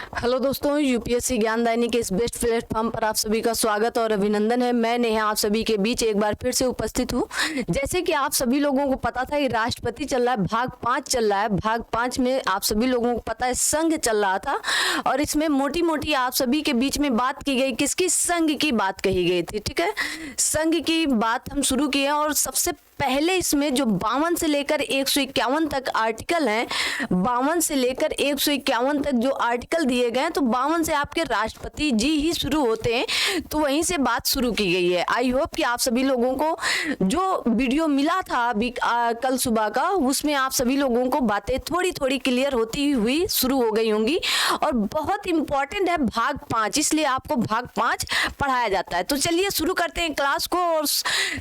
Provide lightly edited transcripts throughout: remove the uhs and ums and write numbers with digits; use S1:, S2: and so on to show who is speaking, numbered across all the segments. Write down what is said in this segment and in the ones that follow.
S1: Hello दोस्तों, UPSC ज्ञानदायिनी के इस बेस्ट प्लेटफॉर्म पर आप सभी का स्वागत और अभिनंदन है। मैं नेहा आप सभी के बीच एक बार फिर से उपस्थित हूँ। जैसे कि आप सभी लोगों को पता था, ये राष्ट्रपति चल रहा है, भाग 5 चल रहा है। भाग 5 में आप सभी लोगों को पता है संघ चल रहा था और इसमें मोटी मोटी आप सभी के बीच में बात की गई, किसकी? संघ की बात कही गई थी। ठीक है, संघ की बात हम शुरू किए और सबसे पहले इसमें जो 52 से लेकर 151 तक आर्टिकल हैं, 52 से लेकर 151 तक जो आर्टिकल दिए गए हैं, तो 52 से आपके राष्ट्रपति जी ही शुरू होते हैं, तो वहीं से बात शुरू की गई है। आई होप कि आप सभी लोगों को जो वीडियो मिला था अभी कल सुबह का, उसमें आप सभी लोगों को बातें थोड़ी थोड़ी क्लियर होती हुई शुरू हो गई होंगी। और बहुत इंपॉर्टेंट है भाग 5, इसलिए आपको भाग 5 पढ़ाया जाता है। तो चलिए शुरू करते हैं क्लास को। और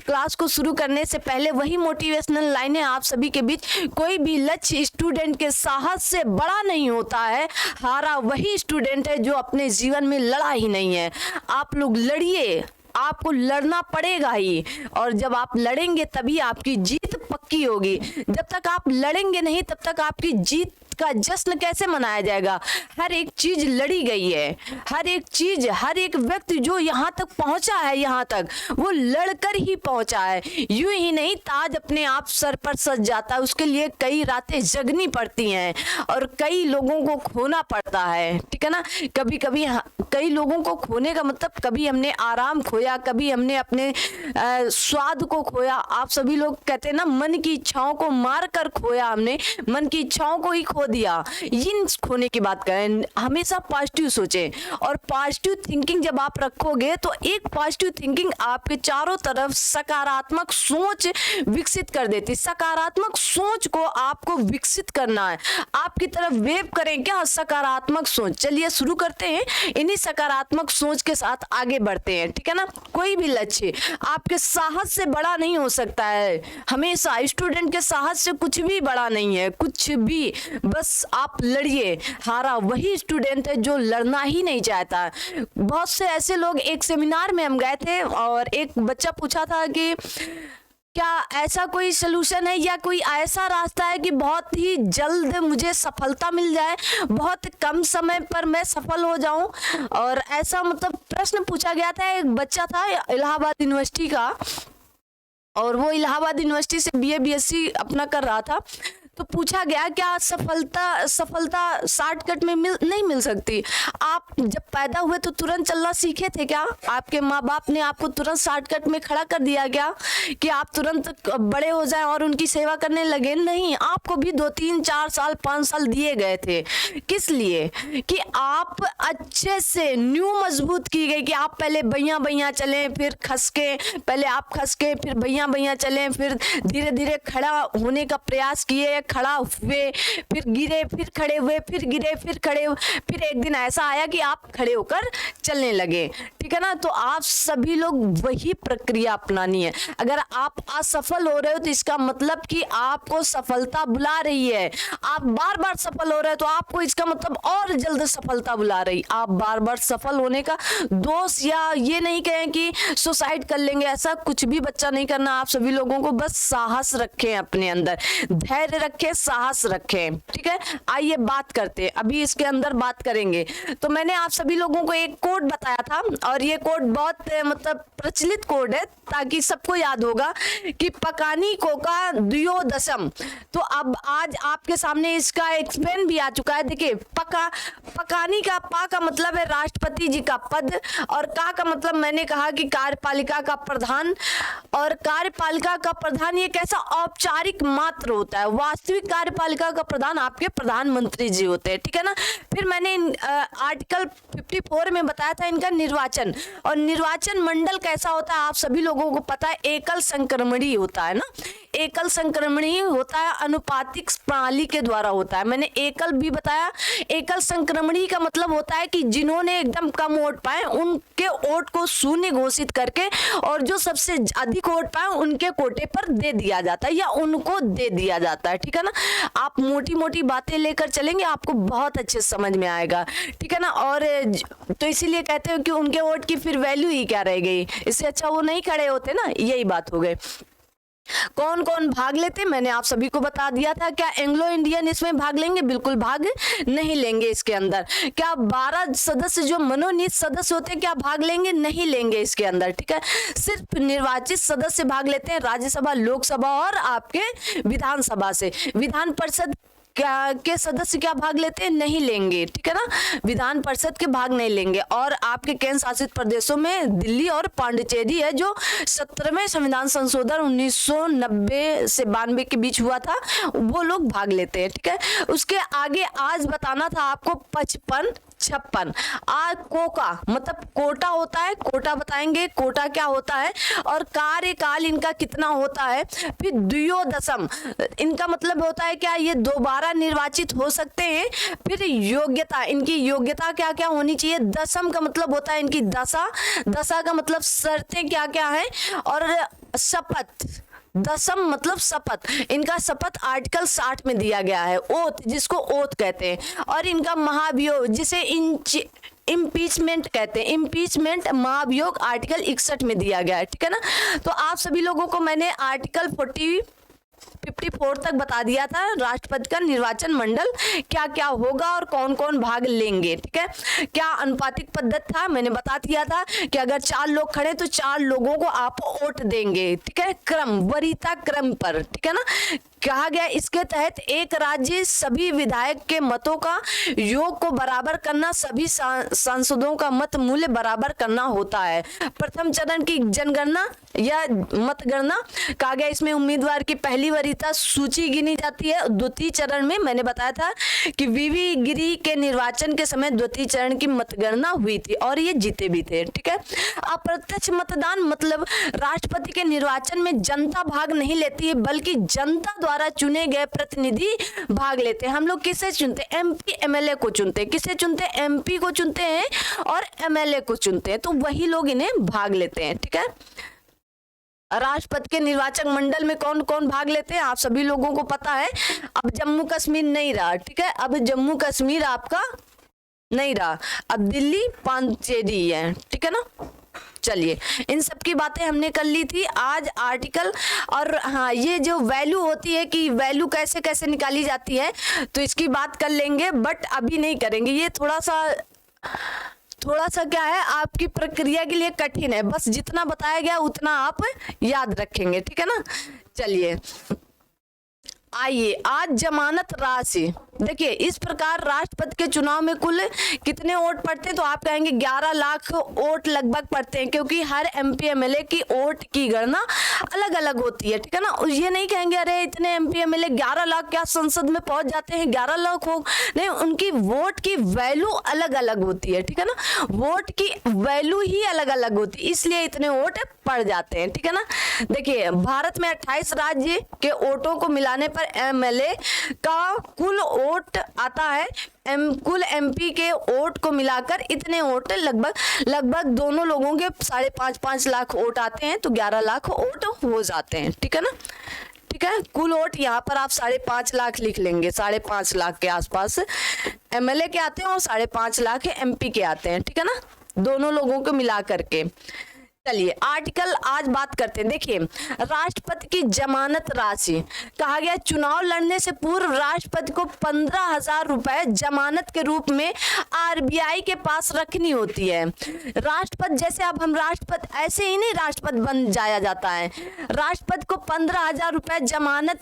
S1: क्लास को शुरू करने से पहले वही मोटिवेशनल लाइनें आप सभी के बीच। कोई भी लक्ष्य स्टूडेंट के साहस से बड़ा नहीं होता है, हारा वही स्टूडेंट है जो अपने जीवन में लड़ा ही नहीं है। आप लोग लड़िए, आपको लड़ना पड़ेगा ही, और जब आप लड़ेंगे तभी आपकी जीत पक्की होगी। जब तक आप लड़ेंगे नहीं तब तक आपकी जीत का जश्न कैसे मनाया जाएगा? हर एक चीज लड़ी गई है, हर एक चीज, हर एक व्यक्ति जो यहाँ तक पहुंचा है, यहाँ तक वो लड़कर ही पहुंचा है। यूं ही नहीं ताज अपने आप सर पर सज जाता है, उसके लिए कई रातें जगनी पड़ती हैं और कई लोगों को खोना पड़ता है। ठीक है ना, कभी कभी कई लोगों को खोने का मतलब कभी हमने आराम खोया, कभी हमने अपने स्वाद को खोया। आप सभी लोग कहते हैं ना, मन की इच्छाओं को मार कर खोया, हमने मन की इच्छाओं को ही खो दिया। इन खोने की बात करें, हमेशा पॉजिटिव सोचें और पॉजिटिव थिंकिंग जब आप रखोगे तो एक पॉजिटिव थिंकिंग आपके चारों तरफ सकारात्मक सोच विकसित कर देती। सकारात्मक सोच को आपको विकसित करना है, आपकी तरफ वेव करें क्या? सकारात्मक सोच। चलिए शुरू करते हैं, इन्हीं सकारात्मक सोच के साथ आगे बढ़ते हैं। ठीक है ना, कोई भी लक्ष्य आपके साहस से बड़ा नहीं हो सकता है। हमेशा स्टूडेंट के साहस से कुछ भी बड़ा नहीं है, कुछ भी। बस आप लड़िए, हारा वही स्टूडेंट है जो लड़ना ही नहीं चाहता। बहुत से ऐसे लोग, एक सेमिनार में हम गए थे और एक बच्चा पूछा था कि क्या ऐसा कोई सलूशन है या कोई ऐसा रास्ता है कि बहुत ही जल्द मुझे सफलता मिल जाए, बहुत कम समय पर मैं सफल हो जाऊं। और ऐसा मतलब प्रश्न पूछा गया था। एक बच्चा था इलाहाबाद यूनिवर्सिटी का और वो इलाहाबाद यूनिवर्सिटी से बीए बीएससी अपना कर रहा था। तो पूछा गया क्या सफलता शॉर्टकट में नहीं मिल सकती? आप जब पैदा हुए तो तुरंत चलना सीखे थे क्या? आपके माँ बाप ने आपको तुरंत शॉर्टकट में खड़ा कर दिया क्या कि आप तुरंत बड़े हो जाएं और उनकी सेवा करने लगे? नहीं, आपको भी 2 3 4 साल 5 साल दिए गए थे। किस लिए? कि आप अच्छे से न्यू मजबूत की गई कि आप पहले बैया बैया चलें, फिर खसके, पहले आप खसके फिर बैया बैया चलें, फिर धीरे धीरे खड़ा होने का प्रयास किए, खड़ा हुए, फिर गिरे, फिर खड़े हुए, फिर गिरे, फिर खड़े हुए, फिर एक दिन ऐसा आया कि आप खड़े होकर चलने लगे। ठीक है ना, तो आप सभी लोग वही प्रक्रिया अपनानी है। अगर आप असफल हो रहे हो तो इसका मतलब कि आपको सफलता बुला रही है। आप बार बार सफल हो रहे हो तो आपको इसका मतलब और जल्द सफलता बुला रही। आप बार बार सफल होने का दोष, या ये नहीं कहें कि सुसाइड कर लेंगे, ऐसा कुछ भी बच्चा नहीं करना। आप सभी लोगों को बस साहस रखें, अपने अंदर धैर्य रखें, साहस रखें। ठीक है, आइए बात करते हैं, अभी इसके अंदर बात करेंगे। तो मैंने आप सभी लोगों को एक कोड बताया था और ये कोड बहुत मतलब प्रचलित कोड है, ताकि सबको याद होगा कि पकानी कोका द्वियोदशम। तो अब आज आपके सामने इसका एक्सप्लेन भी आ चुका है। देखिए, पकानी का पा का मतलब है राष्ट्रपति जी का पद, और का मतलब मैंने कहा कि कार्यपालिका का प्रधान। और कार्यपालिका का प्रधान ये कैसा औपचारिक मात्र होता है, वास्तविक कार्यपालिका का प्रधान आपके प्रधानमंत्री जी होते हैं। ठीक है ना, फिर मैंने आर्टिकल 54 में बताया था इनका निर्वाचन, और निर्वाचन मंडल कैसा होता है आप सभी लोगों को पता है, एकल संक्रमणी होता है ना। एकल संक्रमणी होता है, अनुपातिक प्रणाली के द्वारा होता है। मैंने एकल भी बताया। एकल संक्रमणी का मतलब होता है कि जिन्होंने एकदम कम वोट पाए उनके वोट को शून्य घोषित करके, और जो सबसे अधिक वोट पाए उनके कोटे पर दे दिया जाता है या उनको दे दिया जाता है। ठीक है ना, आप मोटी मोटी बातें लेकर चलेंगे, आपको बहुत अच्छे समझ में आएगा। ठीक है ना, और तो इसीलिए कहते हैं कि उनके वोट की फिर वैल्यू ही क्या रह गई, इससे अच्छा वो नहीं खड़े होते ना, यही बात हो गई। कौन कौन भाग लेते मैंने आप सभी को बता दिया था। क्या एंग्लो इंडियन इसमें भाग लेंगे? बिल्कुल भाग नहीं लेंगे इसके अंदर। क्या 12 सदस्य जो मनोनीत सदस्य होते हैं क्या भाग लेंगे? नहीं लेंगे इसके अंदर, ठीक है। सिर्फ निर्वाचित सदस्य भाग लेते हैं, राज्यसभा, लोकसभा और आपके विधानसभा से। विधान परिषद क्या के सदस्य क्या भाग लेते हैं? नहीं लेंगे, ठीक है ना। विधान परिषद के भाग नहीं लेंगे। और आपके केंद्र शासित प्रदेशों में दिल्ली और पांडिचेरी है, जो 17वें संविधान संशोधन 1990 से 92 के बीच हुआ था, वो लोग भाग लेते हैं, ठीक है। उसके आगे आज बताना था आपको 55, 56। आज कोका मतलब कोटा होता है, कोटा बताएंगे कोटा क्या होता है, और कार्यकाल इनका कितना होता है। फिर द्वियोदशम, इनका मतलब होता है क्या ये दोबारा निर्वाचित हो सकते हैं। फिर योग्यता, इनकी योग्यता क्या क्या होनी चाहिए। दशम का मतलब होता है इनकी दशा, दशा का मतलब शर्तें क्या क्या है। और शपथ, दशम मतलब शपथ, इनका शपथ आर्टिकल 60 में दिया गया है, ओथ जिसको ओथ कहते हैं। और इनका महाभियोग जिसे इम्पीचमेंट कहते हैं, इम्पीचमेंट महाभियोग आर्टिकल 61 में दिया गया है, ठीक है ना। तो आप सभी लोगों को मैंने आर्टिकल 54 तक बता दिया था, राष्ट्रपति का निर्वाचन मंडल क्या क्या होगा और कौन कौन भाग लेंगे, ठीक है। क्या अनुपातिक पद्धति था, मैंने बता दिया था कि अगर 4 लोग खड़े तो 4 लोगों को आप वोट देंगे, ठीक है, क्रम, वरीयता क्रम पर, ठीक है ना। कहा गया इसके तहत एक राज्य सभी विधायक के मतों का योग को बराबर करना, सभी सांसदों का मत मूल्य बराबर करना होता है। प्रथम चरण की जनगणना या मतगणना, कहा गया इसमें उम्मीदवार की पहली वरीयता सूची गिनी जाती है। द्वितीय चरण में मैंने बताया था कि वीवी गिरी के निर्वाचन के समय द्वितीय चरण की मतगणना हुई थी और ये जीते भी थे, ठीक है। अप्रत्यक्ष मतदान मतलब राष्ट्रपति के निर्वाचन में जनता भाग नहीं लेती है, बल्कि जनता द्वारा चुने गए प्रतिनिधि भाग लेते हैं। हम लोग किसे चुनते हैं? एमपी एमएलए को चुनते हैं। किसे चुनते हैं? एमपी को चुनते हैं और एमएलए को चुनते हैं, तो वही लोग इन्हें भाग लेते हैं, ठीक है। राष्ट्रपति के निर्वाचन मंडल में कौन कौन भाग लेते हैं आप सभी लोगों को पता है। अब जम्मू कश्मीर नहीं रहा, ठीक है, अब जम्मू कश्मीर आपका नहीं रहा, अब दिल्ली पांडिचेरी है, ठीक है ना। चलिए, इन सब की बातें हमने कर ली थी आज आर्टिकल। और हाँ, ये जो वैल्यू होती है कि वैल्यू कैसे कैसे निकाली जाती है, तो इसकी बात कर लेंगे, बट अभी नहीं करेंगे। ये थोड़ा सा क्या है, आपकी प्रक्रिया के लिए कठिन है। बस जितना बताया गया उतना आप याद रखेंगे, ठीक है ना। चलिए, आइए आज जमानत राशि देखिए। इस प्रकार राष्ट्रपति के चुनाव में कुल कितने वोट पड़ते हैं, तो आप कहेंगे 11 लाख वोट लगभग पड़ते हैं, क्योंकि हर एमपी एमएलए की वोट की गणना अलग अलग होती है, ठीक है ना। ये नहीं कहेंगे अरे इतने एमपी एमएलए 11 लाख क्या संसद में पहुंच जाते हैं, 11 लाख हो, नहीं, उनकी वोट की वैल्यू अलग अलग होती है, ठीक है ना। वोट की वैल्यू ही अलग अलग होती है, इसलिए इतने वोट पड़ जाते हैं, ठीक है ना। देखिए, भारत में 28 राज्य के वोटों को मिलाने पर एमएलए का कुल वोट आता है। कुल एमपी के वोट को मिलाकर इतने वोट लगभग दोनों लोगों के 5.5 लाख वोट आते हैं, तो 11 लाख वोट हो जाते हैं, ठीक है ना। ठीक है, कुल वोट यहाँ पर आप 5.5 लाख लिख लेंगे, 5.5 लाख के आसपास एमएलए के आते हैं और 5.5 लाख एमपी के आते हैं, ठीक है ना, दोनों लोगों को मिला करके। चलिए, आर्टिकल आज बात करते हैं। देखिए, राष्ट्रपति की जमानत राशि, कहा गया चुनाव लड़ने से पूर्व राष्ट्रपति को 15,000 रुपए जमानत के रूप में आरबीआई के पास रखनी होती है। राष्ट्रपति, जैसे अब हम राष्ट्रपति, ऐसे ही नहीं राष्ट्रपति बन जाया जाता है। राष्ट्रपति को 15,000 रुपए जमानत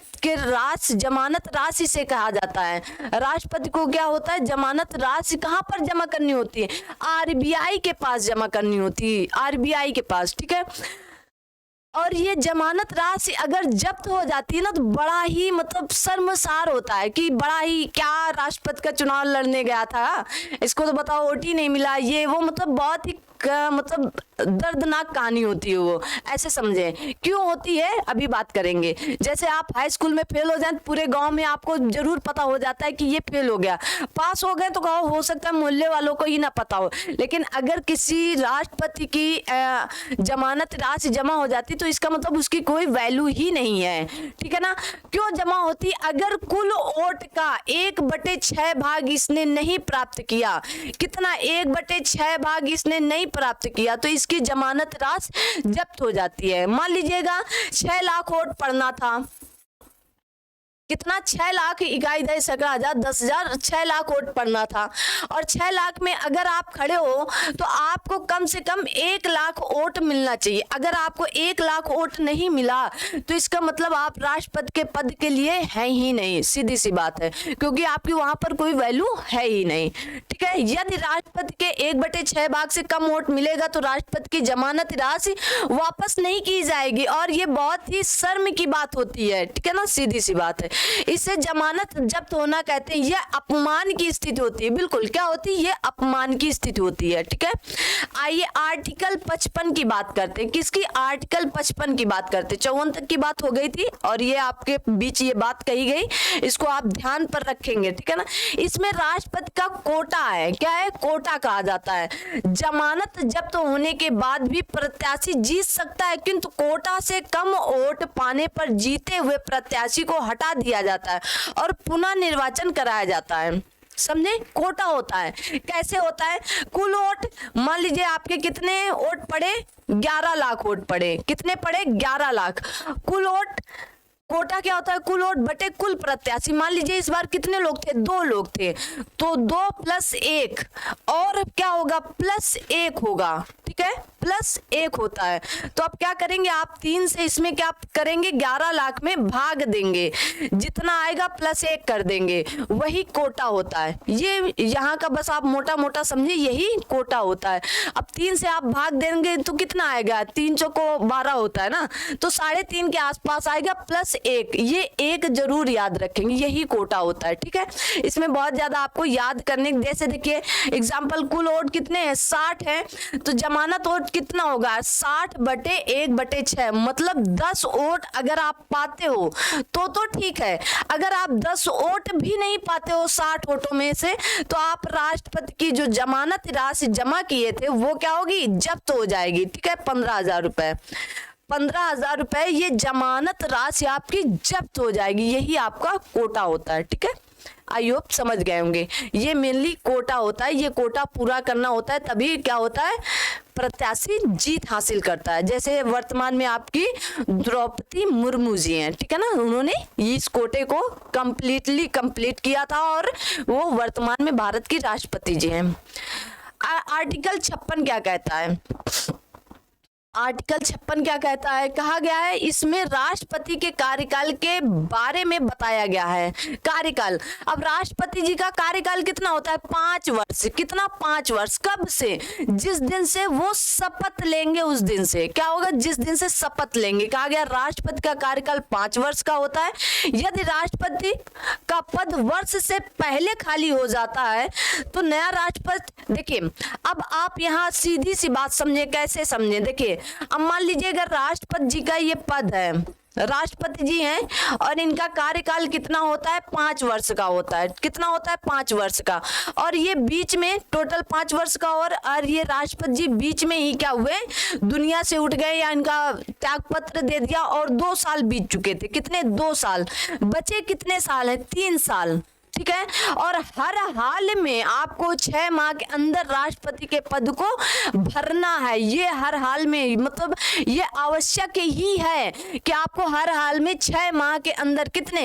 S1: राशि से कहा जाता है। राष्ट्रपति को क्या होता है, जमानत राशि कहाँ पर जमा करनी होती है? आरबीआई के पास जमा करनी होती है, आरबीआई के पास, ठीक है। और ये जमानत राशि अगर जब्त हो जाती है ना, तो बड़ा ही मतलब शर्मसार होता है कि बड़ा ही, क्या राष्ट्रपति का चुनाव लड़ने गया था, इसको तो बताओ वोट ही नहीं मिला, ये वो, मतलब बहुत ही मतलब दर्दनाक कहानी होती है वो, ऐसे समझे। क्यों होती है अभी बात करेंगे। जैसे आप हाई स्कूल में फेल हो जाए, पूरे गांव में आपको जरूर पता हो जाता है कि ये फेल हो गया। पास हो गए तो कहो हो सकता है मोहल्ले वालों को ही ना पता हो, लेकिन अगर किसी राष्ट्रपति की जमानत राशि जमा हो जाती तो इसका मतलब उसकी कोई वैल्यू ही नहीं है, ठीक है ना। क्यों जमा होती? अगर कुल वोट का 1/6 भाग इसने नहीं प्राप्त किया, कितना 1/6 भाग इसने नहीं प्राप्त किया, तो इसके उसकी जमानत राशि जब्त हो जाती है। मान लीजिएगा 6 लाख वोट पड़ना था, कितना 6 लाख इकाई दे सका 10,000 10,000 6 लाख वोट पड़ना था, और 6 लाख में अगर आप खड़े हो तो आपको कम से कम 1 लाख वोट मिलना चाहिए। अगर आपको 1 लाख वोट नहीं मिला तो इसका मतलब आप राष्ट्रपति के पद के लिए है ही नहीं, सीधी सी बात है, क्योंकि आपकी वहां पर कोई वैल्यू है ही नहीं। ठीक है, यदि राष्ट्रपति के 1/6 भाग से कम वोट मिलेगा तो राष्ट्रपति की जमानत राशि वापस नहीं की जाएगी, और ये बहुत ही शर्म की बात होती है। ठीक है ना, सीधी सी बात है। इसे जमानत जब्त होना कहते हैं। यह अपमान की स्थिति होती है। बिल्कुल, क्या होती है? ये अपमान की स्थिति होती है। ठीक है, आइए आर्टिकल 55 की बात करते हैं। किसकी? आर्टिकल 55 की बात करते हैं। 54 तक की बात हो गई थी और ये आपके बीच ये बात कही गई, इसको आप ध्यान पर रखेंगे। ठीक है ना, इसमें राष्ट्रपति का कोटा है। क्या है? कोटा कहा जाता है। जमानत जब्त होने के बाद भी प्रत्याशी जीत सकता है, किंतु कोटा से कम वोट पाने पर जीते हुए प्रत्याशी को हटा दिया जाता है और पुनः निर्वाचन कराया जाता है। समझे? कोटा होता है। कैसे होता है? कुल वोट, मान लीजिए आपके कितने वोट पड़े? 11 लाख वोट पड़े। कितने पड़े? 11 लाख। कुल वोट, कोटा क्या होता है? कुल वोट बटे कुल प्रत्याशी। मान लीजिए इस बार कितने लोग थे? 2 लोग थे, तो 2 + 1 और क्या होगा? +1 होगा। ठीक है, +1 होता है। तो अब क्या करेंगे आप? 3 से इसमें क्या करेंगे? 11 लाख में भाग देंगे, जितना आएगा +1 कर देंगे, वही कोटा होता है। ये यहाँ का बस आप मोटा मोटा समझिए, यही कोटा होता है। अब 3 से आप भाग देंगे तो कितना आएगा? 3 चौको 12 होता है ना, तो 3.5 के आसपास आएगा +1। ये 1 जरूर याद रखेंगे, यही कोटा होता है। ठीक है, इसमें बहुत ज्यादा आपको याद करने, जैसे देखिए एग्जाम्पल, कुल वोट कितने हैं? 60 है, तो जमानत वोट कितना होगा? 60 बटे 1/6, मतलब 10 वोट अगर आप पाते हो तो ठीक है। अगर आप 10 वोट भी नहीं पाते हो 60 वोटों में से, तो आप राष्ट्रपति की जो जमानत राशि जमा किए थे वो क्या होगी? जब्त हो जाएगी। ठीक है, 15,000 रुपए, 15,000 रुपए ये जमानत राशि आपकी जब्त हो जाएगी। यही आपका कोटा होता है। ठीक है, आई होप समझ गए होंगे। ये मेनली कोटा होता है, ये कोटा पूरा करना होता है, तभी क्या होता है? प्रत्याशी जीत हासिल करता है। जैसे वर्तमान में आपकी द्रौपदी मुर्मू जी हैं, ठीक है ना, उन्होंने इस कोटे को कंप्लीट किया था और वो वर्तमान में भारत की राष्ट्रपति जी हैं। आर्टिकल 56 क्या कहता है? आर्टिकल 56 क्या कहता है? कहा गया है इसमें राष्ट्रपति के कार्यकाल के बारे में बताया गया है। कार्यकाल, अब राष्ट्रपति जी का कार्यकाल कितना होता है? 5 वर्ष। कितना? 5 वर्ष। कब से? जिस दिन से वो शपथ लेंगे उस दिन से। क्या होगा? जिस दिन से शपथ लेंगे। कहा गया राष्ट्रपति का कार्यकाल 5 वर्ष का होता है। यदि राष्ट्रपति का पद वर्ष से पहले खाली हो जाता है तो नया राष्ट्रपति, देखिए अब आप यहाँ सीधी सी बात समझे। कैसे समझे? देखिए, अब मान लीजिए अगर राष्ट्रपति जी का ये पद है, राष्ट्रपति जी हैं और इनका कार्यकाल कितना होता है? 5 वर्ष का होता है। कितना होता है? 5 वर्ष का। और ये बीच में टोटल 5 वर्ष का, और ये राष्ट्रपति जी बीच में ही क्या हुए? दुनिया से उठ गए या इनका त्यागपत्र दे दिया और 2 साल बीत चुके थे। कितने? 2 साल। बचे कितने साल है? 3 साल। ठीक है, और हर हाल में आपको 6 माह के अंदर राष्ट्रपति के पद को भरना है। ये हर हाल में, मतलब ये आवश्यक ही है कि आपको हर हाल में 6 माह के अंदर, कितने?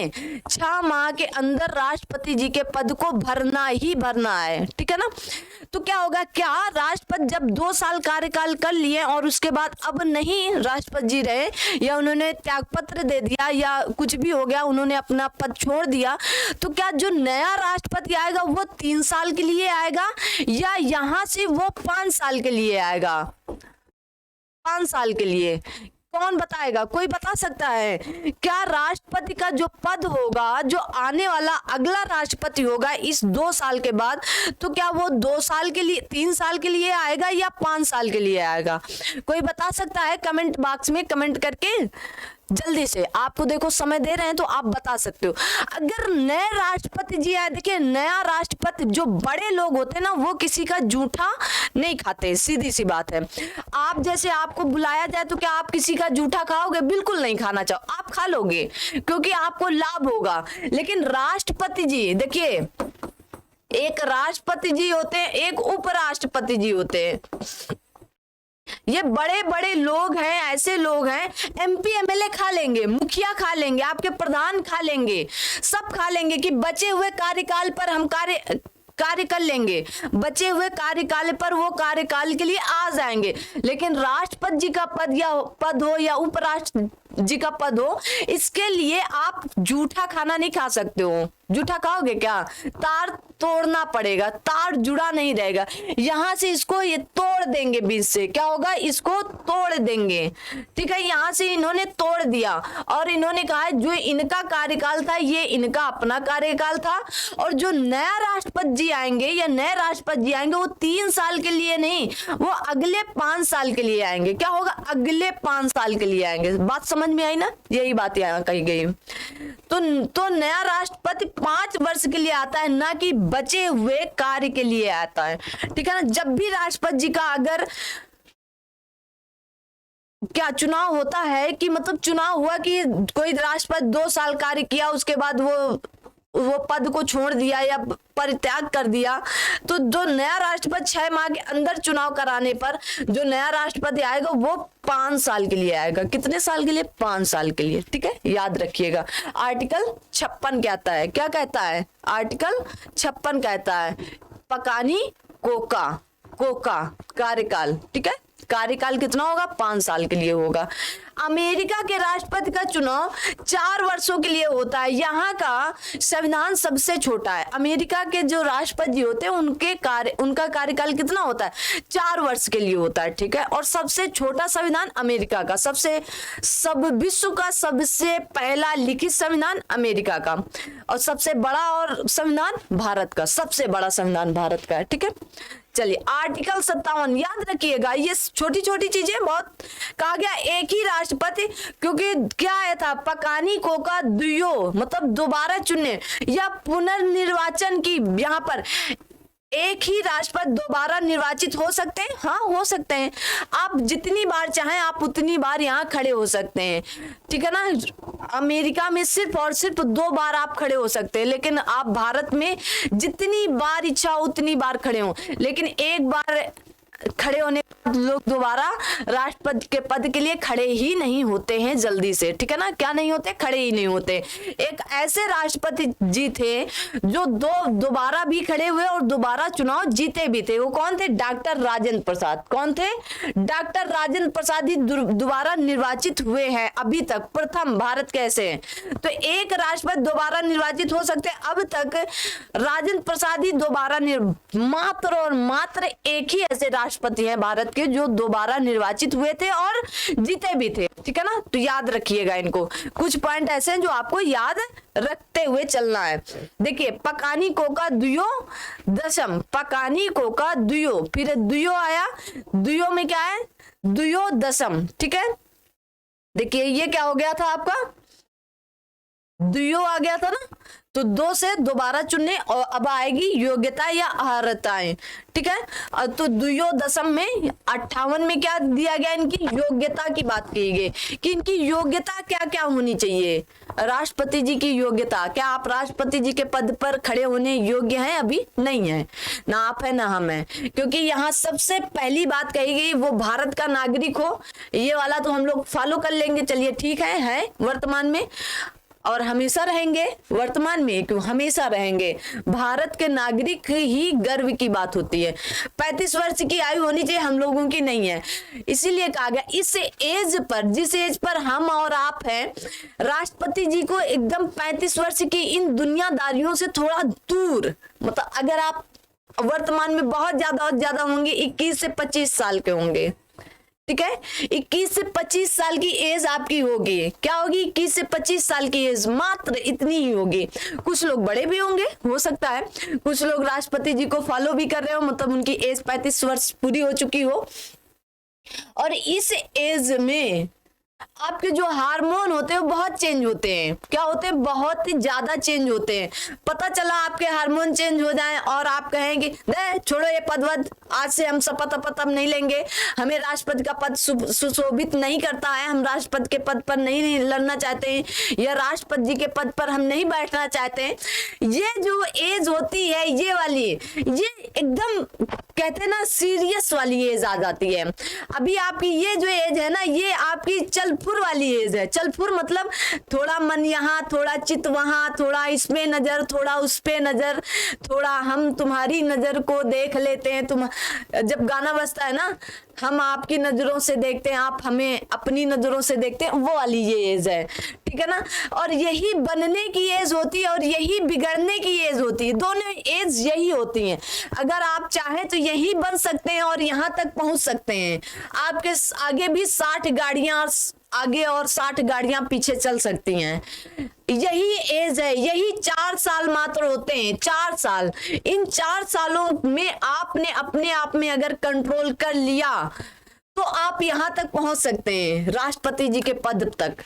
S1: 6 माह के अंदर राष्ट्रपति जी के पद को भरना ही भरना है। ठीक है ना, तो क्या होगा? क्या राष्ट्रपति जब 2 साल कार्यकाल कर लिए और उसके बाद अब नहीं राष्ट्रपति जी रहे, या उन्होंने त्यागपत्र दे दिया या कुछ भी हो गया, उन्होंने अपना पद छोड़ दिया, तो क्या जो नया राष्ट्रपति आएगा वो 3 साल के लिए आएगा या यहां से वो 5 साल के लिए आएगा? 5 साल के लिए। कौन बताएगा? कोई बता सकता है? क्या राष्ट्रपति का जो पद होगा, जो आने वाला अगला राष्ट्रपति होगा इस 2 साल के बाद, तो क्या वो 2 साल के लिए, 3 साल के लिए आएगा या 5 साल के लिए आएगा? कोई बता सकता है? कमेंट बॉक्स में कमेंट करके जल्दी से, आपको देखो समय दे रहे हैं तो आप बता सकते हो। अगर नए राष्ट्रपति जी आए, देखिए नया राष्ट्रपति, जो बड़े लोग होते हैं ना, वो किसी का जूठा नहीं खाते। सीधी सी बात है। आप जैसे, आपको बुलाया जाए तो क्या आप किसी का जूठा खाओगे? बिल्कुल नहीं खाना चाहो, आप खा लोगे क्योंकि आपको लाभ होगा। लेकिन राष्ट्रपति जी, देखिए एक राष्ट्रपति जी होते हैं, एक उपराष्ट्रपति जी होते हैं। ये बड़े बड़े लोग हैं, ऐसे लोग हैं, MP MLA खा लेंगे, मुखिया खा लेंगे, आपके प्रधान खा लेंगे, सब खा लेंगे कि बचे हुए कार्यकाल पर हम कार्य कर लेंगे, बचे हुए कार्यकाल पर वो कार्यकाल के लिए आ जाएंगे। लेकिन राष्ट्रपति जी का पद हो या उपराष्ट्र जी का पद हो, इसके लिए आप जूठा खाना नहीं खा सकते हो। जूठा खाओगे क्या? तार तोड़ना पड़ेगा, तार जुड़ा नहीं रहेगा। यहां से इसको ये तोड़ देंगे, बीच से क्या होगा, इसको तोड़ देंगे। ठीक है, यहां से इन्होंने तोड़ दिया और इन्होंने कहा जो इनका कार्यकाल था ये इनका अपना कार्यकाल था, और जो नया राष्ट्रपति जी आएंगे या नए राष्ट्रपति जी आएंगे वो 3 साल के लिए नहीं, वो अगले 5 साल के लिए आएंगे। क्या होगा? अगले 5 साल के लिए आएंगे। बात समझ में आई ना? यही बात यहाँ कही गई। तो नया राष्ट्रपति 5 वर्ष के लिए आता है, ना कि बचे हुए कार्य के लिए आता है। ठीक है ना? जब भी राष्ट्रपति जी का अगर क्या चुनाव होता है कि मतलब चुनाव हुआ कि कोई राष्ट्रपति 2 साल कार्य किया, उसके बाद वो पद को छोड़ दिया या परित्याग कर दिया, तो जो नया राष्ट्रपति 6 माह के अंदर चुनाव कराने पर जो नया राष्ट्रपति आएगा वो 5 साल के लिए आएगा। कितने साल के लिए? 5 साल के लिए। ठीक है, याद रखिएगा। आर्टिकल 56 कहता है, क्या कहता है? आर्टिकल 56 कहता है पकानी कोका कार्यकाल। ठीक है, कार्यकाल कितना होगा? 5 साल के लिए होगा। अमेरिका के राष्ट्रपति का चुनाव 4 वर्षों के लिए होता है। यहाँ का संविधान सबसे छोटा है। अमेरिका के जो राष्ट्रपति होते हैं उनका कार्यकाल कितना होता है? 4 वर्ष के लिए होता है। ठीक है, और सबसे छोटा संविधान अमेरिका का, विश्व का सबसे पहला लिखित संविधान अमेरिका का, और सबसे बड़ा और संविधान भारत का, सबसे बड़ा संविधान भारत का है। ठीक है, चलिए आर्टिकल 57 याद रखिएगा। ये छोटी छोटी चीजें बहुत कहा गया। एक ही राष्ट्रपति, क्योंकि क्या आया था? पकानी कोका दुयो, मतलब दोबारा चुनने या पुनर्निर्वाचन की। यहाँ पर एक ही राष्ट्रपति दोबारा निर्वाचित हो सकते हैं। हाँ, हो सकते हैं। आप जितनी बार चाहें आप उतनी बार यहाँ खड़े हो सकते हैं। ठीक है ना? अमेरिका में सिर्फ और सिर्फ 2 बार आप खड़े हो सकते हैं, लेकिन आप भारत में जितनी बार इच्छा उतनी बार खड़े हो। लेकिन एक बार खड़े होने के बाद लोग दोबारा राष्ट्रपति के पद के लिए खड़े ही नहीं होते हैं जल्दी से। ठीक है ना? क्या नहीं होते? खड़े ही नहीं होते। एक ऐसे राष्ट्रपति जी थे जो दोबारा भी खड़े हुए और दोबारा चुनाव जीते भी थे। वो कौन थे? डॉक्टर राजेंद्र प्रसाद। कौन थे? डॉक्टर राजेंद्र प्रसाद ही दोबारा निर्वाचित हुए हैं अभी तक, प्रथम भारत के ऐसे। तो एक राष्ट्रपति दोबारा निर्वाचित हो सकते हैं। अब तक राजेंद्र प्रसाद ही दोबारा मात्र और मात्र एक ही ऐसे राष्ट्रपति हैं भारत के जो दोबारा निर्वाचित हुए थे और जीते भी थे। ठीक है ना? तो याद रखिएगा इनको। कुछ पॉइंट ऐसे हैं जो आपको याद रखते हुए चलना है। देखिए, पकानी कोका दुयो दशम, पकानी कोका दुयो, फिर दुयो आया, दुयो में क्या है? दुयो दशम। ठीक है, देखिए ये क्या हो गया था आपका? दुयो आ गया था ना, तो 2 से दोबारा चुनने, और अब आएगी योग्यता या अर्हताएं। ठीक है, तो दुयो दशम में 58 में क्या दिया गया? इनकी योग्यता की बात की गई कि इनकी योग्यता क्या क्या होनी चाहिए। राष्ट्रपति जी की योग्यता, क्या आप राष्ट्रपति जी के पद पर खड़े होने योग्य हैं? अभी नहीं है, ना आप है ना हम है। क्योंकि यहाँ सबसे पहली बात कही गई वो भारत का नागरिक हो। ये वाला तो हम लोग फॉलो कर लेंगे, चलिए ठीक है वर्तमान में और हमेशा रहेंगे। वर्तमान में क्यों, हमेशा रहेंगे। भारत के नागरिक ही गर्व की बात होती है। 35 वर्ष की आयु होनी चाहिए, हम लोगों की नहीं है। इसीलिए कहा गया इस एज पर, जिस एज पर हम और आप हैं, राष्ट्रपति जी को एकदम 35 वर्ष की इन दुनियादारियों से थोड़ा दूर, मतलब अगर आप वर्तमान में बहुत ज्यादा होंगे, 21 से 25 साल के होंगे। ठीक है, 21 से 25 साल की एज आपकी होगी। क्या होगी? 21 से 25 साल की एज, मात्र इतनी ही होगी। कुछ लोग बड़े भी होंगे, हो सकता है कुछ लोग राष्ट्रपति जी को फॉलो भी कर रहे हो, मतलब उनकी एज 35 वर्ष पूरी हो चुकी हो। और इस एज में आपके जो हार्मोन होते हैं वो बहुत चेंज होते हैं। क्या होते हैं? बहुत ही ज्यादा चेंज होते हैं। पता चला आपके हार्मोन चेंज हो जाएं और आप कहेंगे छोड़ो ये पद वद, आज से हम शपथ अब नहीं लेंगे, हमें राष्ट्रपति का पद सुशोभित नहीं करता है, हम राष्ट्रपति के पद पर नहीं लड़ना चाहते हैं, या राष्ट्रपति जी के पद पर हम नहीं बैठना चाहते हैं। ये जो एज होती है ये वाली, ये एकदम कहते हैं ना सीरियस वाली एज आ जाती है। अभी आपकी ये जो एज है ना, ये आपकी चल फुर वाली एज है। चल फुर मतलब थोड़ा मन यहाँ, थोड़ा चित वहां, थोड़ा इसमें नजर, थोड़ा उस पे नजर, थोड़ा हम तुम्हारी नजर को देख लेते हैं। तुम जब गाना बजता है ना, हम आपकी नजरों से देखते हैं, आप हमें अपनी नजरों से देखते हैं, वो वाली ये एज है, ठीक है ना। और यही बनने की एज होती है और यही बिगड़ने की एज होती है। दोनों एज यही होती हैं। अगर आप चाहें तो यही बन सकते हैं और यहाँ तक पहुंच सकते हैं। आपके आगे भी 60 गाड़ियां आगे और 60 गाड़ियां पीछे चल सकती हैं। यही एज है, यही 4 साल मात्र होते हैं, 4 साल। इन 4 सालों में आपने अपने आप में अगर कंट्रोल कर लिया तो आप यहां तक पहुंच सकते हैं, राष्ट्रपति जी के पद तक।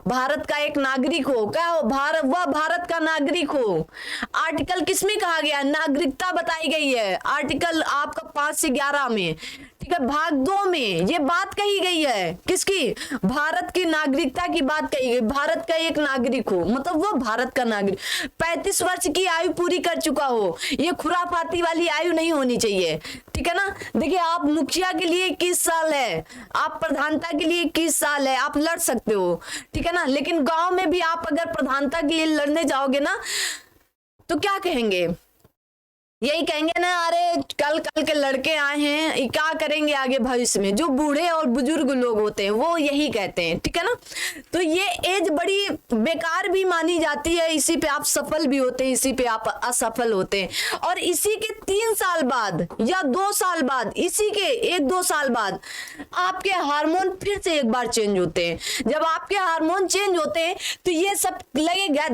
S1: भारत का एक नागरिक हो, क्या हो, भारत का नागरिक हो। आर्टिकल किसमें कहा गया, नागरिकता बताई गई है, आर्टिकल आपका 5 से 11 में, ठीक है। भाग 2 में ये बात कही गई है, किसकी, भारत की नागरिकता की बात कही गई। भारत का एक नागरिक हो मतलब वो भारत का नागरिक, 35 वर्ष की आयु पूरी कर चुका हो। ये खुराफाती वाली आयु नहीं होनी चाहिए, ठीक है ना। देखिए, आप मुखिया के लिए 21 साल है, आप प्रधानता के लिए 21 साल है, आप लड़ सकते हो, ठीक है ना। लेकिन गांव में भी आप अगर प्रधानता के लिए लड़ने जाओगे ना तो क्या कहेंगे, यही कहेंगे ना, अरे कल के लड़के आए हैं, क्या करेंगे आगे भविष्य में। जो बूढ़े और बुजुर्ग लोग होते हैं वो यही कहते हैं, ठीक है ना। तो ये एज बड़ी बेकार भी मानी जाती है। इसी पे आप सफल भी होते हैं, इसी पे आप असफल होते हैं। और इसी के 3 साल बाद या 2 साल बाद, इसी के 1-2 साल बाद आपके हार्मोन फिर से एक बार चेंज होते हैं। जब आपके हार्मोन चेंज होते हैं तो ये सब लगेगा,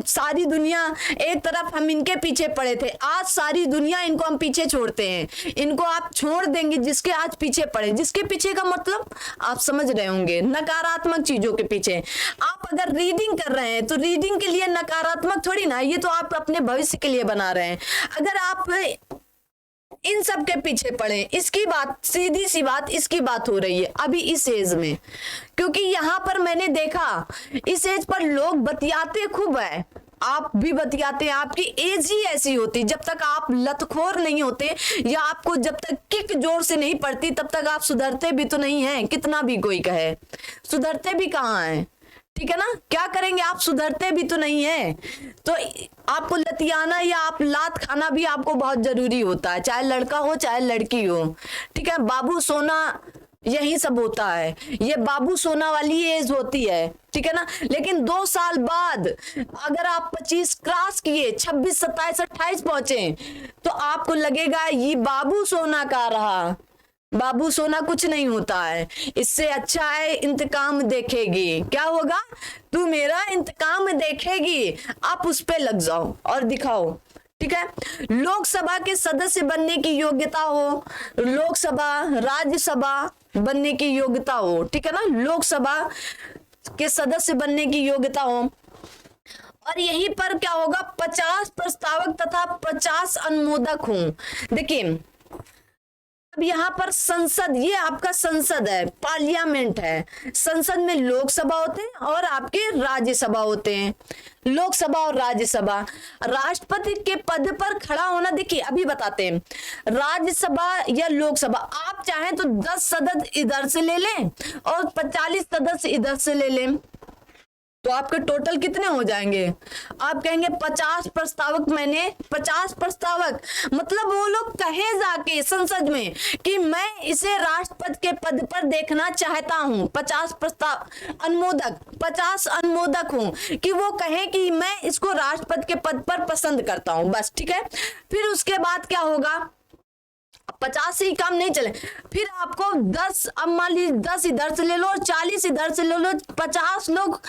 S1: सारी दुनिया एक तरफ, हम इनके पीछे पड़े थे, आज सारी दुनिया इनको हम पीछे छोड़ते हैं। इनको आप छोड़ देंगे जिसके आज पीछे पड़े। जिसके पीछे का मतलब आप समझ रहे होंगे, नकारात्मक चीजों के पीछे। आप अगर रीडिंग कर रहे हैं तो रीडिंग के लिए नकारात्मक थोड़ी ना, ये तो आप अपने भविष्य के लिए बना रहे हैं। अगर आप इन सब के पीछे पड़े, इसकी बात, सीधी सी बात, इसकी बात हो रही है अभी इस एज में। क्योंकि यहां पर मैंने देखा इस एज पर लोग बतियाते खूब है, आप भी बतियाते हैं। आपकी एज ही ऐसी होती, जब तक आप लतखोर नहीं होते या आपको जब तक किक जोर से नहीं पड़ती तब तक आप सुधरते भी तो नहीं हैं। कितना भी कोई कहे, सुधरते भी कहाँ हैं, ठीक है ना। क्या करेंगे आप, सुधरते भी तो नहीं है। तो आपको लतियाना या आप लात खाना भी आपको बहुत जरूरी होता है, चाहे लड़का हो चाहे लड़की हो, ठीक है। बाबू सोना, यही सब होता है। ये बाबू सोना वाली एज होती है, ठीक है ना। लेकिन 2 साल बाद अगर आप 25 क्रॉस किए, 26, 27, 28 पहुंचे तो आपको लगेगा ये बाबू सोना का रहा। बाबू सोना कुछ नहीं होता है, इससे अच्छा है इंतकाम देखेगी। क्या होगा, तू मेरा इंतकाम देखेगी, आप उस पे लग जाओ और दिखाओ, ठीक है। लोकसभा के सदस्य बनने की योग्यता हो, लोकसभा, राज्यसभा बनने की योग्यता हो, ठीक है ना। लोकसभा के सदस्य बनने की योग्यता हो। और यहीं पर क्या होगा, 50 प्रस्तावक तथा 50 अनुमोदक हों। देखिए, अब यहाँ पर संसद, ये आपका संसद है, पार्लियामेंट है। संसद में लोकसभा होते हैं और आपके राज्यसभा होते हैं। लोकसभा और राज्यसभा, राष्ट्रपति के पद पर खड़ा होना, देखिए अभी बताते हैं। राज्यसभा या लोकसभा, आप चाहें तो 10 सदस्य इधर से ले लें और 45 सदस्य इधर से ले लें, तो आपके टोटल कितने हो जाएंगे। आप कहेंगे 50 प्रस्तावक, मैंने 50 प्रस्तावक मतलब वो लोग कहे जाके संसद में कि मैं इसे राष्ट्रपति के पद पर देखना चाहता हूं। 50 प्रस्ताव अनुमोदक, 50 अनुमोदक हूं कि वो कहे कि मैं इसको राष्ट्रपति के पद पर पसंद करता हूं, बस, ठीक है। फिर उसके बाद क्या होगा, 50 से ही काम नहीं चले, फिर आपको 10, अब मान लीजिए 10 इधर से ले लो और 40 इधर से ले लो, 50 लोग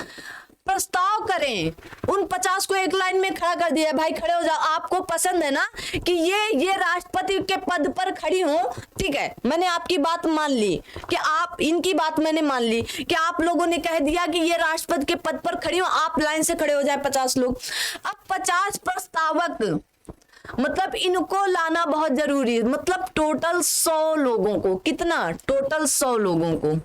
S1: प्रस्ताव करें, उन 50 को एक लाइन में खड़ा कर दिया, भाई खड़े हो जाओ, आपको पसंद है ना कि ये राष्ट्रपति के पद पर खड़ी हो, ठीक है। मैंने आपकी बात मान ली कि आप, इनकी बात मैंने मान ली कि आप लोगों ने कह दिया कि ये राष्ट्रपति के पद पर खड़ी हो, आप लाइन से खड़े हो जाए 50 लोग। अब 50 प्रस्तावक मतलब इनको लाना बहुत जरूरी है। मतलब टोटल 100 लोगों को, कितना, टोटल 100 लोगों को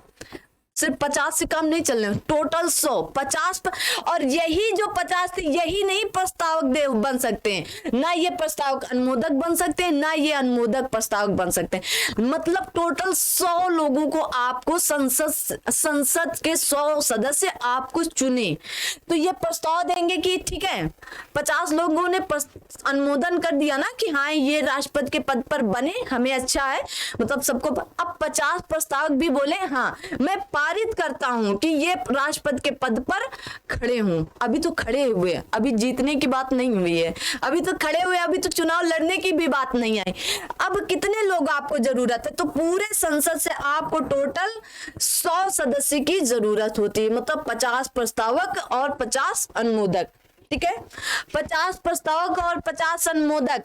S1: सिर्फ 50 से कम नहीं चलने, टोटल 100, 50 और यही जो 50 थे यही नहीं प्रस्तावक बन सकते हैं, ना ये प्रस्तावक अनुमोदक बन सकते हैं, ना ये अनुमोदक प्रस्तावक बन सकते हैं। मतलब टोटल 100 लोगों को आपको संसद के 100 सदस्य आपको चुने, तो ये प्रस्ताव देंगे कि ठीक है 50 लोगों ने अनुमोदन कर दिया ना कि हाँ ये राष्ट्रपति के पद पर बने, हमें अच्छा है, मतलब सबको। अब 50 प्रस्तावक भी बोले हाँ मैं पारित करता हूं कि ये राष्ट्रपति के पद पर खड़े हूं। अभी तो खड़े हुए, अभी जीतने की बात नहीं हुई है, अभी तो खड़े हुए, अभी तो चुनाव लड़ने की भी बात नहीं आई। अब कितने लोग आपको जरूरत है? तो पूरे संसद से आपको टोटल 100 सदस्य की जरूरत होती है, मतलब 50 प्रस्तावक और 50 अनुमोदक। ठीक है, 50 प्रस्तावक और 50 अनुमोदक।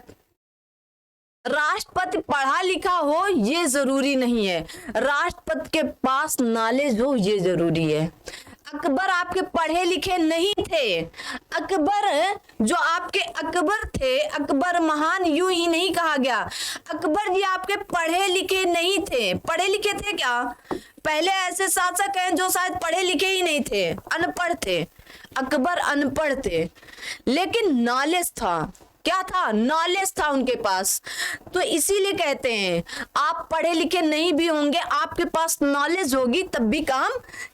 S1: राष्ट्रपति पढ़ा लिखा हो ये जरूरी नहीं है, राष्ट्रपति के पास नॉलेज हो ये जरूरी है। अकबर आपके पढ़े लिखे नहीं थे, अकबर जो आपके अकबर थे, अकबर महान यूं ही नहीं कहा गया, अकबर जी आपके पढ़े लिखे नहीं थे। पढ़े लिखे थे क्या? पहले ऐसे शासक हैं जो शायद पढ़े लिखे ही नहीं थे, अनपढ़ थे। अकबर अनपढ़ थे लेकिन नॉलेज था। क्या था? नॉलेज था उनके पास। तो इसीलिए कहते हैं आप पढ़े लिखे नहीं भी होंगे, आपके पास नॉलेज होगी तब भी काम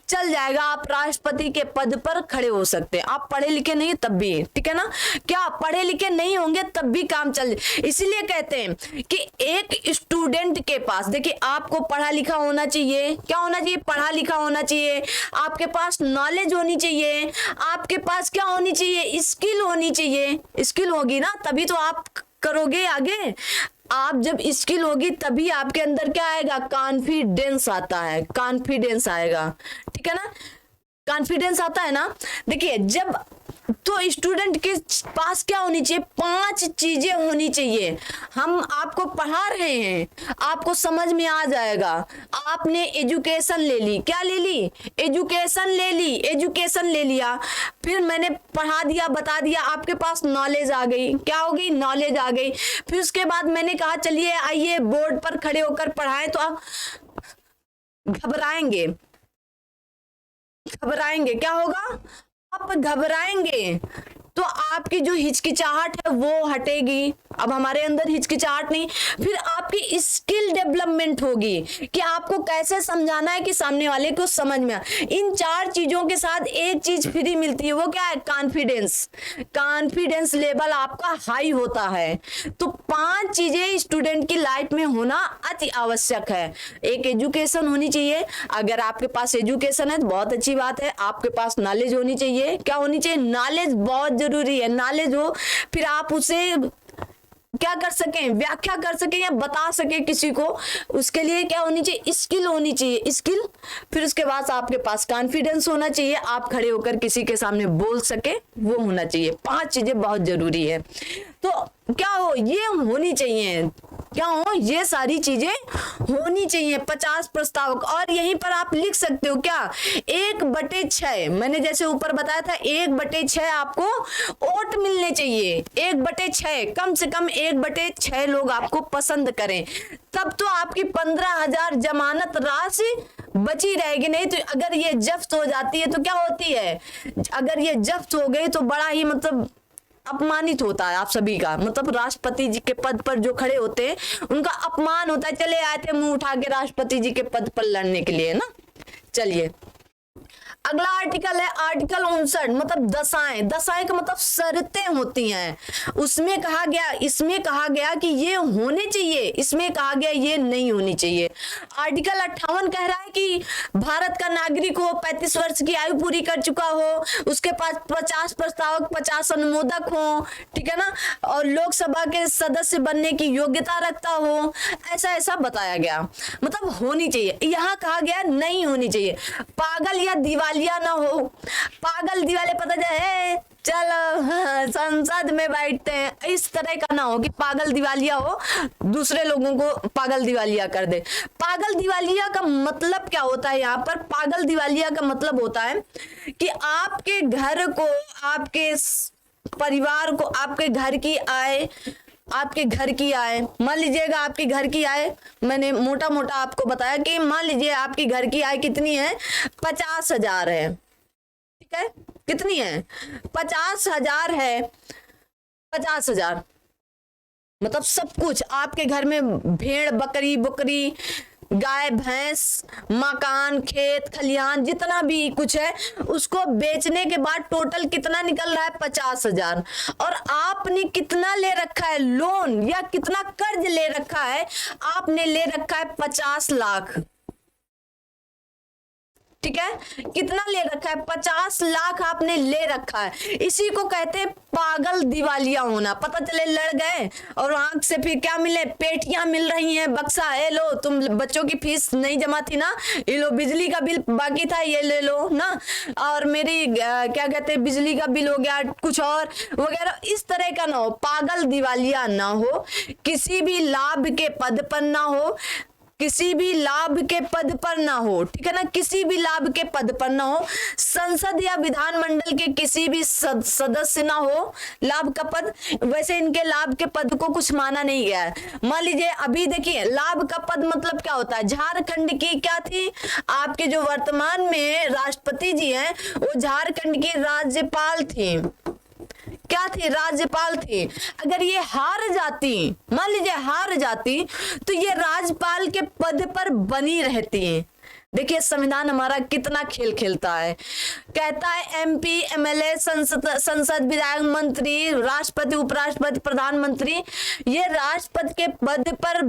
S1: चल जाएगा, आप राष्ट्रपति के पद पर खड़े हो सकते हैं। आप पढ़े लिखे नहीं तब भी, ठीक है ना, क्या पढ़े लिखे नहीं होंगे तब भी काम चल। इसीलिए कहते हैं कि एक स्टूडेंट के पास, देखिए आपको पढ़ा लिखा होना चाहिए, क्या होना चाहिए? पढ़ा लिखा होना चाहिए, आपके पास नॉलेज होनी चाहिए, आपके पास क्या होनी चाहिए? स्किल होनी चाहिए। स्किल होगी ना तभी तो आप करोगे आगे। आप जब स्किल होगी तभी आपके अंदर क्या आएगा? कॉन्फिडेंस आता है, कॉन्फिडेंस आएगा, ठीक है ना, कॉन्फिडेंस आता है ना। देखिए जब तो स्टूडेंट के पास क्या होनी चाहिए? 5 चीजें होनी चाहिए। हम आपको पढ़ा रहे हैं, आपको समझ में आ जाएगा। आपने एजुकेशन ले ली, क्या ले ली? एजुकेशन ले ली, एजुकेशन ले लिया, फिर मैंने पढ़ा दिया, बता दिया, आपके पास नॉलेज आ गई। क्या हो गई? नॉलेज आ गई। फिर उसके बाद मैंने कहा चलिए आइए बोर्ड पर खड़े होकर पढ़ाएं, तो आप घबराएंगे, घबराएंगे, क्या होगा? आप घबराएंगे, तो आपकी जो हिचकिचाहट है वो हटेगी। अब हमारे अंदर हिचकिचाहट नहीं, फिर आपकी स्किल डेवलपमेंट होगी कि आपको कैसे समझाना है कि सामने वाले को समझ में आए। इन 4 चीजों के साथ एक चीज फ्री मिलती है, वो क्या है? कॉन्फिडेंस। कॉन्फिडेंस लेवल आपका हाई होता है। तो 5 चीजें स्टूडेंट की लाइफ में होना अति आवश्यक है। एक एजुकेशन होनी चाहिए, अगर आपके पास एजुकेशन है तो बहुत अच्छी बात है। आपके पास नॉलेज होनी चाहिए, क्या होनी चाहिए? नॉलेज बहुत जरूरी है। नॉलेज हो फिर आप उसे क्या कर सकें? व्याख्या कर सकें या बता सकें किसी को। उसके लिए क्या होनी चाहिए? स्किल होनी चाहिए, स्किल। फिर उसके बाद आपके पास कॉन्फिडेंस होना चाहिए, आप खड़े होकर किसी के सामने बोल सके, वो होना चाहिए। 5 चीजें बहुत जरूरी है। तो क्या हो? ये होनी चाहिए, क्या हो? ये सारी चीजें होनी चाहिए। 50 प्रस्तावक, और यहीं पर आप लिख सकते हो क्या? 1/6, मैंने जैसे ऊपर बताया था 1/6 आपको वोट मिलने चाहिए। 1/6, कम से कम 1/6 लोग आपको पसंद करें, तब तो आपकी 15,000 जमानत राशि बची रहेगी। नहीं तो अगर ये जब्त हो जाती है तो क्या होती है? अगर ये जब्त हो गई तो बड़ा ही मतलब अपमानित होता है आप सभी का, मतलब राष्ट्रपति जी के पद पर जो खड़े होते हैं उनका अपमान होता है। चले आए थे मुंह उठा के राष्ट्रपति जी के पद पर लड़ने के लिए ना। चलिए अगला आर्टिकल है आर्टिकल 59, मतलब दशाएं। दशाएं का मतलब शर्तें होती हैं। उसमें कहा गया, इसमें कहा गया कि ये होने चाहिए, इसमें कहा गया ये नहीं होनी चाहिए। आर्टिकल 58 कह रहा है कि भारत का नागरिक हो, 35 वर्ष की आयु पूरी कर चुका हो, उसके पास 50 प्रस्तावक 50 अनुमोदक हो, ठीक है ना, और लोकसभा के सदस्य बनने की योग्यता रखता हो, ऐसा ऐसा बताया गया, मतलब होनी चाहिए। यहाँ कहा गया नहीं होनी चाहिए। पागल या दिवालिया ना हो। पागल दिवाले पता जाए चलो संसद में बैठते हैं, इस तरह का ना हो कि पागल दिवालिया हो, दूसरे लोगों को पागल दिवालिया कर दे। पागल दिवालिया का मतलब क्या होता है? यहाँ पर पागल दिवालिया का मतलब होता है कि आपके घर को, आपके परिवार को, आपके घर की आय आपके घर की आय, मान लीजिएगा आपके घर की आय, मैंने मोटा मोटा आपको बताया कि मान लीजिए आपकी घर की आय कितनी है, 50,000 है, ठीक है, कितनी है, 50,000 है, 50,000 मतलब सब कुछ आपके घर में भेड़ बकरी बुकरी गाय भैंस मकान खेत खलिहान जितना भी कुछ है उसको बेचने के बाद टोटल कितना निकल रहा है, 50,000। और आपने कितना ले रखा है लोन या कितना कर्ज ले रखा है, आपने ले रखा है 50 लाख, ठीक है, कितना ले रखा है, 50 लाख आपने ले रखा है। इसी को कहते हैं पागल दिवालिया होना। पता चले लड़ गए और आंख से फिर क्या मिले, पेटियां मिल रही हैं, बक्सा है, लो तुम बच्चों की फीस नहीं जमा थी ना, ये लो बिजली का बिल बाकी था, ये ले लो ना, और मेरी क्या कहते हैं बिजली का बिल हो गया, कुछ और वगैरह, इस तरह का ना हो, पागल दिवालिया ना हो, किसी भी लाभ के पद पर ना हो, किसी भी लाभ के पद पर ना हो, ठीक है ना, किसी भी लाभ के पद पर ना हो, संसद या विधानमंडल के किसी भी सदस्य ना हो लाभ का पद। वैसे इनके लाभ के पद को कुछ माना नहीं गया है। मान लीजिए अभी देखिए लाभ का पद मतलब क्या होता है, झारखंड की क्या थी, आपके जो वर्तमान में राष्ट्रपति जी हैं वो झारखंड की राज्यपाल थी, क्या थी, राज्यपाल थी। अगर ये हार जाती, मान लीजिए हार जाती, तो ये राज्यपाल के पद पर बनी रहती है। देखिए संविधान हमारा कितना खेल खेलता है, कहता है एमपी एमएलए संसद विधायक मंत्री राष्ट्रपति उपराष्ट्रपति प्रधानमंत्री, ये राष्ट्रपति के पद पर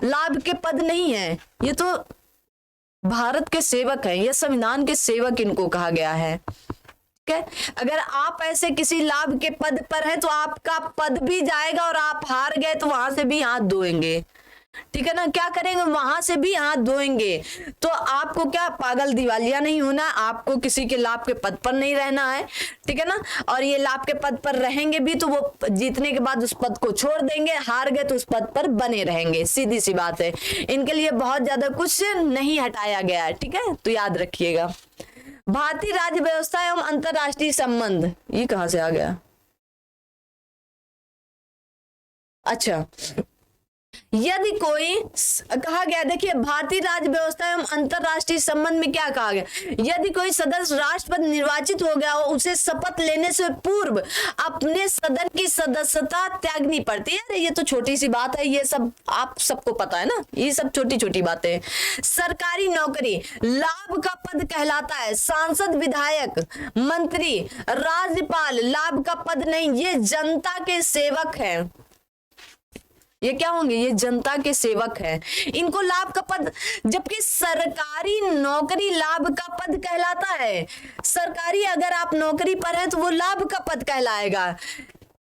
S1: लाभ के पद नहीं है, ये तो भारत के सेवक है, ये संविधान के सेवक इनको कहा गया है। अगर आप ऐसे किसी लाभ के पद पर हैं तो आपका पद भी जाएगा और आप हार गए तो वहां से भी हाथ धोएंगे, ठीक है ना, क्या करेंगे, वहां से भी हाथ धोएंगे। तो आपको क्या पागल दिवालिया नहीं होना, आपको किसी के लाभ के पद पर नहीं रहना है, ठीक है ना, और ये लाभ के पद पर रहेंगे भी तो वो जीतने के बाद उस पद को छोड़ देंगे, हार गए तो उस पद पर बने रहेंगे, सीधी सी बात है। इनके लिए बहुत ज्यादा कुछ नहीं हटाया गया है, ठीक है, तो याद रखिएगा। भारतीय राज्य व्यवस्था एवं अंतरराष्ट्रीय संबंध, ये कहां से आ गया, अच्छा, यदि कोई कहा गया, देखिए भारतीय राज्य व्यवस्था एवं अंतरराष्ट्रीय संबंध में क्या कहा गया, यदि कोई सदस्य राष्ट्रपति निर्वाचित हो गया हो उसे शपथ लेने से पूर्व अपने सदन की सदस्यता त्यागनी पड़ती है। अरे ये तो छोटी सी बात है, ये सब आप सबको पता है ना, ये सब छोटी छोटी बातें। सरकारी नौकरी लाभ का पद कहलाता है, सांसद विधायक मंत्री राज्यपाल लाभ का पद नहीं, ये जनता के सेवक है, ये क्या होंगे, ये जनता के सेवक है, इनको लाभ का पद, जबकि सरकारी नौकरी लाभ का पद कहलाता है। सरकारी अगर आप नौकरी पर हैं तो वो लाभ का पद कहलाएगा,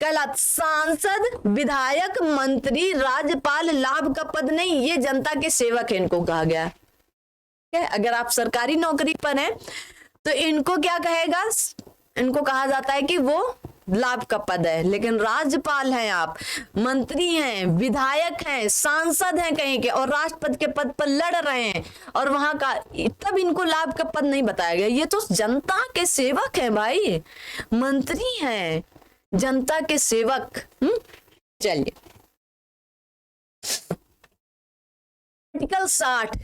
S1: सांसद विधायक मंत्री राज्यपाल लाभ का पद नहीं, ये जनता के सेवक है, इनको कहा गया है। अगर आप सरकारी नौकरी पर हैं तो इनको क्या कहेगा, इनको कहा जाता है कि वो लाभ का पद है। लेकिन राज्यपाल हैं आप, मंत्री हैं, विधायक हैं, सांसद हैं कहीं के, और राष्ट्रपति के पद पर लड़ रहे हैं और वहां का, तब इनको लाभ का पद नहीं बताया गया। ये तो जनता के सेवक हैं भाई, मंत्री हैं, जनता के सेवक। चलिए आर्टिकल 60,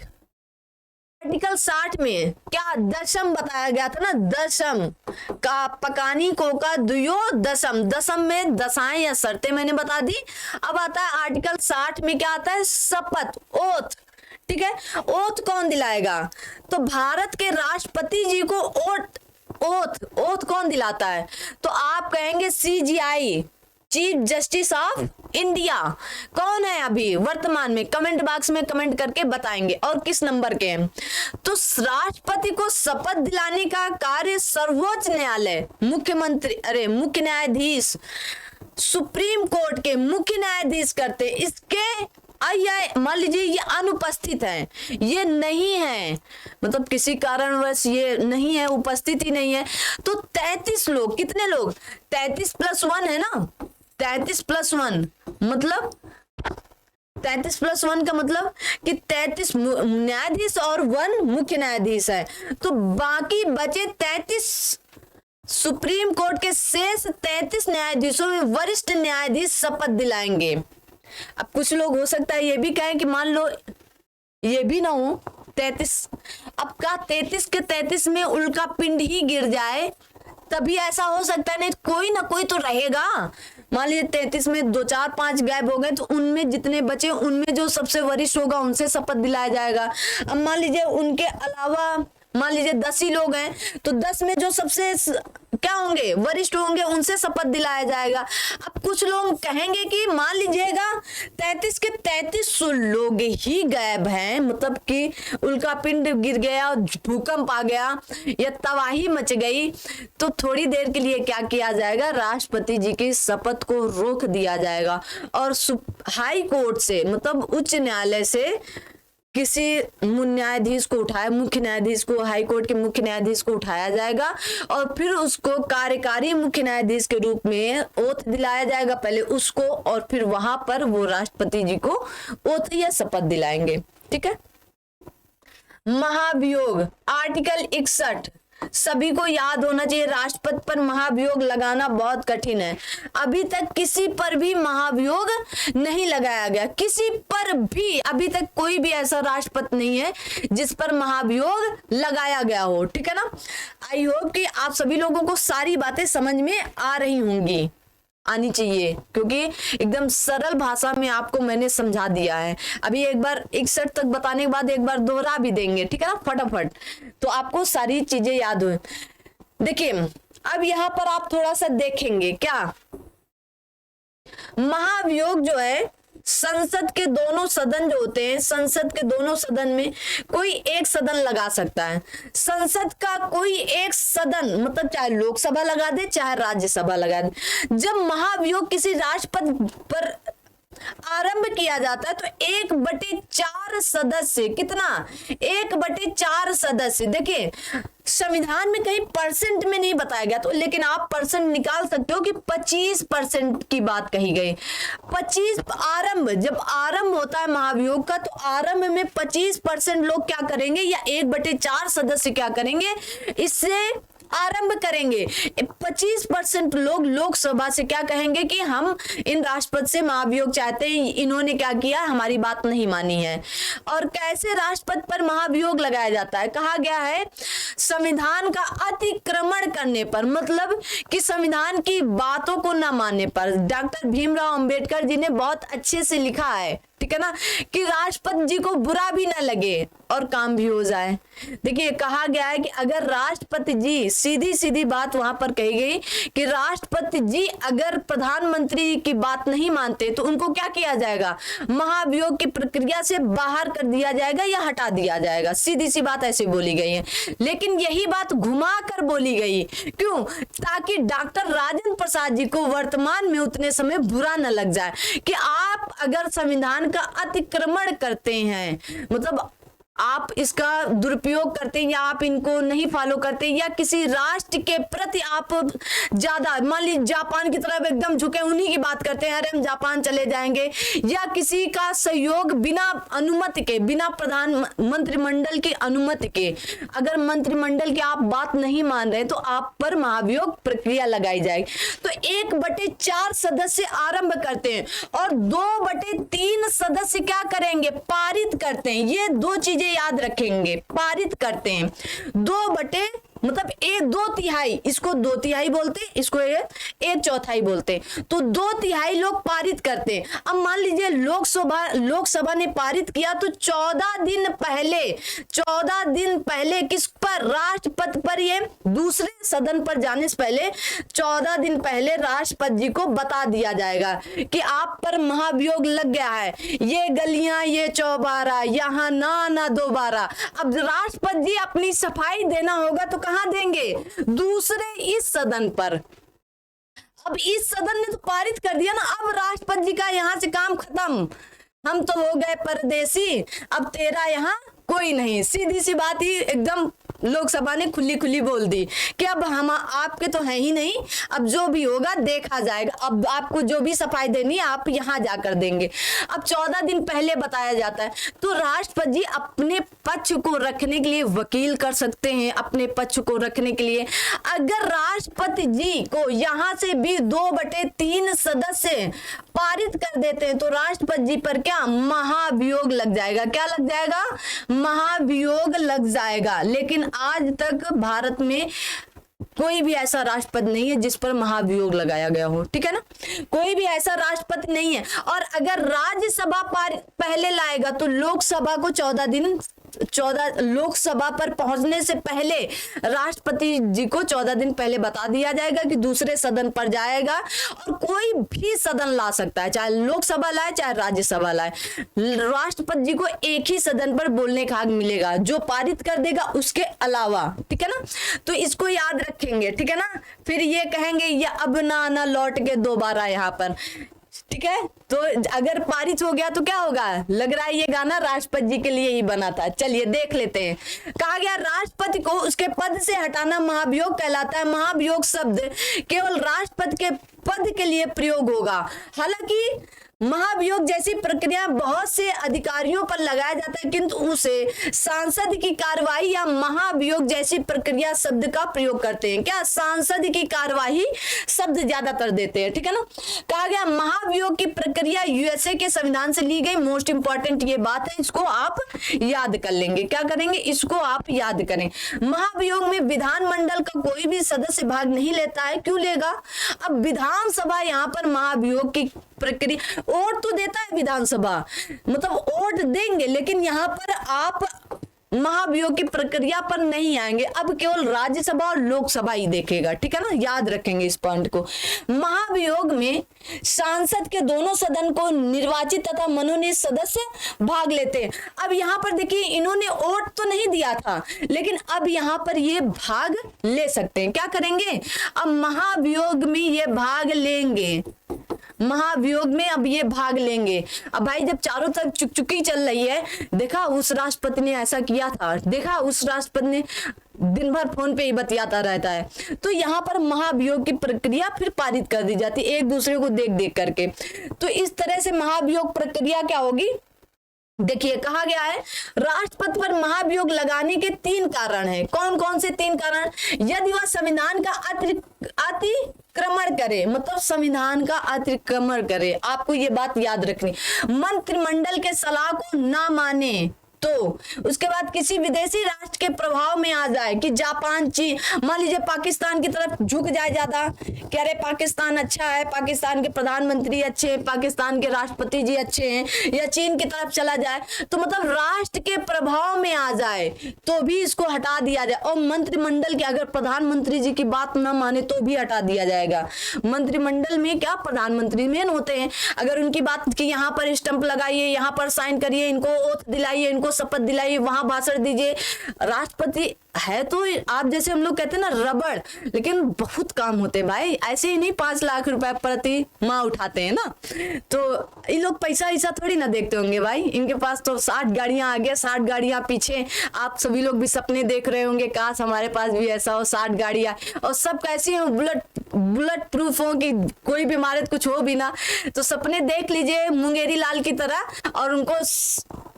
S1: आर्टिकल 60 में क्या दशम बताया गया था ना, दशम का पकानी को का दुयो दशम, दशम में दशाएं या शर्तें मैंने बता दी। अब आता है आर्टिकल 60 में क्या आता है, शपथ, ओथ, ठीक है, ओथ कौन दिलाएगा, तो भारत के राष्ट्रपति जी को ओथ कौन दिलाता है, तो आप कहेंगे CGI, chief justice of India. कौन है अभी वर्तमान में, कमेंट बॉक्स में कमेंट करके बताएंगे, और किस नंबर के हैं। तो राष्ट्रपति को शपथ दिलाने का कार्य सर्वोच्च न्यायालय, मुख्य न्यायाधीश, सुप्रीम कोर्ट के मुख्य न्यायाधीश करते। इसके मान लीजिए ये अनुपस्थित है, ये नहीं है, मतलब किसी कारणवश ये नहीं है, उपस्थित ही नहीं है, तो 33 लोग, कितने लोग, 33 + 1 है ना, 33 + 1 मतलब 33 + 1 का मतलब कि 33 न्यायाधीश और 1 मुख्य न्यायाधीश है, तो बाकी बचे 33 सुप्रीम कोर्ट के शेष 33 न्यायाधीशों में वरिष्ठ न्यायाधीश शपथ दिलाएंगे। अब कुछ लोग हो सकता है ये भी कहें कि मान लो ये भी ना हो 33, अब का 33 के 33 में उल्का पिंड ही गिर जाए तभी ऐसा हो सकता है, नहीं कोई ना कोई तो रहेगा। मान लीजिए 33 में 2 4 5 गायब हो गए तो उनमें जितने बचे उनमें जो सबसे वरिष्ठ होगा उनसे शपथ दिलाया जाएगा। अब मान लीजिए उनके अलावा मान लीजिए 10 ही लोग हैं तो 10 में जो सबसे क्या होंगे वरिष्ठ होंगे उनसे शपथ दिलाया जाएगा। अब कुछ लोग कहेंगे कि मान लीजिएगा 33 के 33 लोग ही गायब हैं, मतलब कि उल्का पिंड गिर गया, भूकंप आ गया या तबाही मच गई, तो थोड़ी देर के लिए क्या किया जाएगा, राष्ट्रपति जी की शपथ को रोक दिया जाएगा और हाई कोर्ट से मतलब उच्च न्यायालय से किसी न्यायाधीश को उठाया, मुख्य न्यायाधीश को, हाई कोर्ट के मुख्य न्यायाधीश को उठाया जाएगा और फिर उसको कार्यकारी मुख्य न्यायाधीश के रूप में ओथ दिलाया जाएगा, पहले उसको और फिर वहां पर वो राष्ट्रपति जी को ओथ या शपथ दिलाएंगे। ठीक है। महाभियोग आर्टिकल 61 सभी को याद होना चाहिए। राष्ट्रपति पर महाभियोग लगाना बहुत कठिन है, अभी तक किसी पर भी महाभियोग नहीं लगाया गया, किसी पर भी अभी तक कोई भी ऐसा राष्ट्रपति नहीं है जिस पर महाभियोग लगाया गया हो। ठीक है ना। आई होप कि आप सभी लोगों को सारी बातें समझ में आ रही होंगी, आनी चाहिए, क्योंकि एकदम सरल भाषा में आपको मैंने समझा दिया है। अभी एक बार 61 तक बताने के बाद एक बार दोहरा भी देंगे, ठीक है ना, फटाफट, तो आपको सारी चीजें याद हो। देखिए अब यहाँ पर आप थोड़ा सा देखेंगे क्या, महाभियोग जो है संसद के दोनों सदन जो होते हैं, संसद के दोनों सदन में कोई एक सदन लगा सकता है। संसद का कोई एक सदन मतलब चाहे लोकसभा लगा दे चाहे राज्यसभा लगा दे। जब महाभियोग किसी राष्ट्रपति पर आरंभ किया जाता है तो 1/4 सदस्य, कितना, 1/4 सदस्य, देखिए संविधान में कहीं परसेंट में नहीं बताया गया तो, लेकिन आप परसेंट निकाल सकते हो कि 25% की बात कही गई। 25 आरंभ, जब आरंभ होता है महाभियोग का तो आरंभ में 25% लोग क्या करेंगे या 1/4 सदस्य क्या करेंगे, इससे आरंभ करेंगे। 25% लोग लोकसभा से क्या कहेंगे कि हम इन राष्ट्रपति से महाभियोग चाहते हैं, इन्होंने क्या किया, हमारी बात नहीं मानी है। और कैसे राष्ट्रपति पर महाभियोग लगाया जाता है, कहा गया है संविधान का अतिक्रमण करने पर, मतलब कि संविधान की बातों को न मानने पर। डॉक्टर भीमराव अंबेडकर जी ने बहुत अच्छे से लिखा है, ठीक है ना, कि राष्ट्रपति जी को बुरा भी ना लगे और काम भी हो जाए। देखिए कहा गया है कि अगर राष्ट्रपति जी, सीधी सीधी बात वहां पर कही गई कि राष्ट्रपति जी अगर प्रधानमंत्री की बात नहीं मानते तो उनको क्या किया जाएगा, महाभियोग की प्रक्रिया से बाहर कर दिया जाएगा या हटा दिया जाएगा। सीधी सी बात ऐसे बोली गई है, लेकिन यही बात घुमा कर बोली गई, क्यों, ताकि डॉक्टर राजेंद्र प्रसाद जी को वर्तमान में उतने समय बुरा न लग जाए कि आप अगर संविधान का अतिक्रमण करते हैं, मतलब आप इसका दुरुपयोग करते हैं या आप इनको नहीं फॉलो करते या किसी राष्ट्र के प्रति आप ज्यादा, मान लीजिए जापान की तरफ एकदम झुके, उन्हीं की बात करते हैं, अरे हम जापान चले जाएंगे, या किसी का सहयोग बिना अनुमति के, बिना प्रधान मंत्रिमंडल की अनुमति के, अगर मंत्रिमंडल की आप बात नहीं मान रहे तो आप पर महाभियोग प्रक्रिया लगाई जाएगी। तो 1/4 सदस्य आरंभ करते हैं और 2/3 सदस्य क्या करेंगे, पारित करते हैं। ये दो चीजें याद रखेंगे, पारित करते हैं। 2 मतलब 2/3, इसको 2/3 बोलते हैं, इसको 1/4 बोलते हैं, तो 2/3 लोग पारित करते हैं। अब मान लीजिए लोकसभा ने पारित किया तो 14 दिन पहले किस पर, राष्ट्रपति पर, ये दूसरे सदन पर जाने से पहले 14 दिन पहले राष्ट्रपति जी को बता दिया जाएगा कि आप पर महाभियोग लग गया है, ये गलियां, ये चौबारा, यहाँ ना दोबारा। अब राष्ट्रपति जी अपनी सफाई देना होगा तो कहां देंगे, दूसरे इस सदन पर। अब इस सदन ने तो पारित कर दिया ना, अब राष्ट्रपति जी का यहां से काम खत्म, हम तो हो गए परदेसी, अब तेरा यहां कोई नहीं। सीधी सी बात ही एकदम लोकसभा ने खुली खुली बोल दी कि अब हम आपके तो हैं ही नहीं, अब जो भी होगा देखा जाएगा, अब आपको जो भी सफाई देनी है आप यहां जाकर देंगे। अब 14 दिन पहले बताया जाता है। तो राष्ट्रपति जी अपने पक्ष को रखने के लिए वकील कर सकते हैं, अपने पक्ष को रखने के लिए। अगर राष्ट्रपति जी को यहां से भी 2/3 सदस्य पारित कर देते हैं तो राष्ट्रपति जी पर क्या महाभियोग लग जाएगा। क्या लग जाएगा? महाभियोग लग जाएगा। लेकिन आज तक भारत में कोई भी ऐसा राष्ट्रपति नहीं है जिस पर महाभियोग लगाया गया हो, ठीक है ना, कोई भी ऐसा राष्ट्रपति नहीं है। और अगर राज्यसभा पहले लाएगा तो लोकसभा को 14 लोकसभा पर पहुंचने से पहले राष्ट्रपति जी को 14 दिन पहले बता दिया जाएगा कि दूसरे सदन पर जाएगा। और कोई भी सदन ला सकता है, चाहे लोकसभा लाए चाहे राज्यसभा लाए, राष्ट्रपति जी को एक ही सदन पर बोलने का हक मिलेगा, जो पारित कर देगा उसके अलावा, ठीक है ना। तो इसको याद रखेंगे, ठीक है ना। फिर ये कहेंगे ये अब ना आना लौट के दोबारा यहाँ पर, ठीक है। तो अगर पारित हो गया तो क्या होगा? लग रहा है ये गाना राष्ट्रपति जी के लिए ही बना था। चलिए देख लेते हैं। कहा गया राष्ट्रपति को उसके पद से हटाना महाभियोग कहलाता है। महाभियोग शब्द केवल राष्ट्रपति के पद के लिए प्रयोग होगा। हालांकि महाभियोग जैसी प्रक्रिया बहुत से अधिकारियों पर लगाया जाता है, किंतु उसे सांसद की कार्रवाई या महाभियोग जैसी प्रक्रिया शब्द का प्रयोग करते हैं। क्या? सांसद की कार्रवाई शब्द ज्यादातर देते हैं, ठीक है ना। कहा गया महाभियोग की प्रक्रिया यूएसए के संविधान से ली गई। मोस्ट इंपॉर्टेंट ये बात है, इसको आप याद कर लेंगे। क्या करेंगे? इसको आप याद करें। महाभियोग में विधानमंडल का कोई भी सदस्य भाग नहीं लेता है। क्यों लेगा? अब विधानसभा यहाँ पर महाभियोग की प्रक्रिया, वोट तो देता है विधानसभा, मतलब वोट देंगे, लेकिन यहाँ पर आप महाभियोग की प्रक्रिया पर नहीं आएंगे। अब केवल राज्यसभा और लोकसभा ही देखेगा, ठीक है ना। याद रखेंगे इस पॉइंट को। महाभियोग में सांसद के दोनों सदन को निर्वाचित तथा मनोनीत सदस्य भाग लेते हैं। अब यहाँ पर देखिए इन्होंने वोट तो नहीं दिया था, लेकिन अब यहाँ पर ये भाग ले सकते हैं। क्या करेंगे? अब महाभियोग में ये भाग लेंगे, महाभियोग में अब ये भाग लेंगे। अब भाई जब चारों तरफ चुकचुकी चल रही है, देखा उस राष्ट्रपति ने ऐसा किया था, देखा उस राष्ट्रपति ने दिन भर फोन पे ही बतियाता रहता है, तो यहाँ पर महाभियोग की प्रक्रिया फिर पारित कर दी जाती है एक दूसरे को देख देख करके। तो इस तरह से महाभियोग प्रक्रिया क्या होगी? देखिए कहा गया है राष्ट्रपति पर महाभियोग लगाने के 3 कारण हैं। कौन कौन से 3 कारण? यदि वह संविधान का अतिक्रमण करे, मतलब संविधान का अतिक्रमण करे, आपको ये बात याद रखनी। मंत्रिमंडल के सलाह को ना माने, तो उसके बाद किसी विदेशी राष्ट्र के प्रभाव में आ जाए कि जापान, चीन, मान लीजिए पाकिस्तान की तरफ झुक जाए ज्यादा, कह रहे पाकिस्तान अच्छा है, पाकिस्तान के प्रधानमंत्री अच्छे हैं, पाकिस्तान के राष्ट्रपति जी अच्छे हैं, या चीन की तरफ चला जाए, तो मतलब राष्ट्र के प्रभाव में आ जाए तो भी इसको हटा दिया जाए। और मंत्रिमंडल के अगर प्रधानमंत्री जी की बात ना माने तो भी हटा दिया जाएगा। मंत्रिमंडल में क्या प्रधानमंत्री मेन होते हैं, अगर उनकी बात की यहाँ पर स्टंप लगाइए, यहाँ पर साइन करिए, इनको ओथ दिलाइए, इनको शपथ दिलाइए, वहां भाषण दीजिए। राष्ट्रपति है तो आप जैसे हम लोग कहते हैं ना रबड़, लेकिन बहुत काम होते हैं भाई, ऐसे ही नहीं 5 लाख रुपए प्रति माह उठाते हैं ना। तो ये लोग पैसा ऐसा थोड़ी ना देखते होंगे भाई, इनके पास तो 60 गाड़ियां आगे 60 गाड़ियां पीछे। आप सभी लोग भी सपने देख रहे होंगे काश हमारे पास भी ऐसा हो 60 गाड़ियां, और सब कैसी हो बुलेट प्रूफ हो कि कोई भी इमारत कुछ हो भी ना। तो सपने देख लीजिए मुंगेरी लाल की तरह, और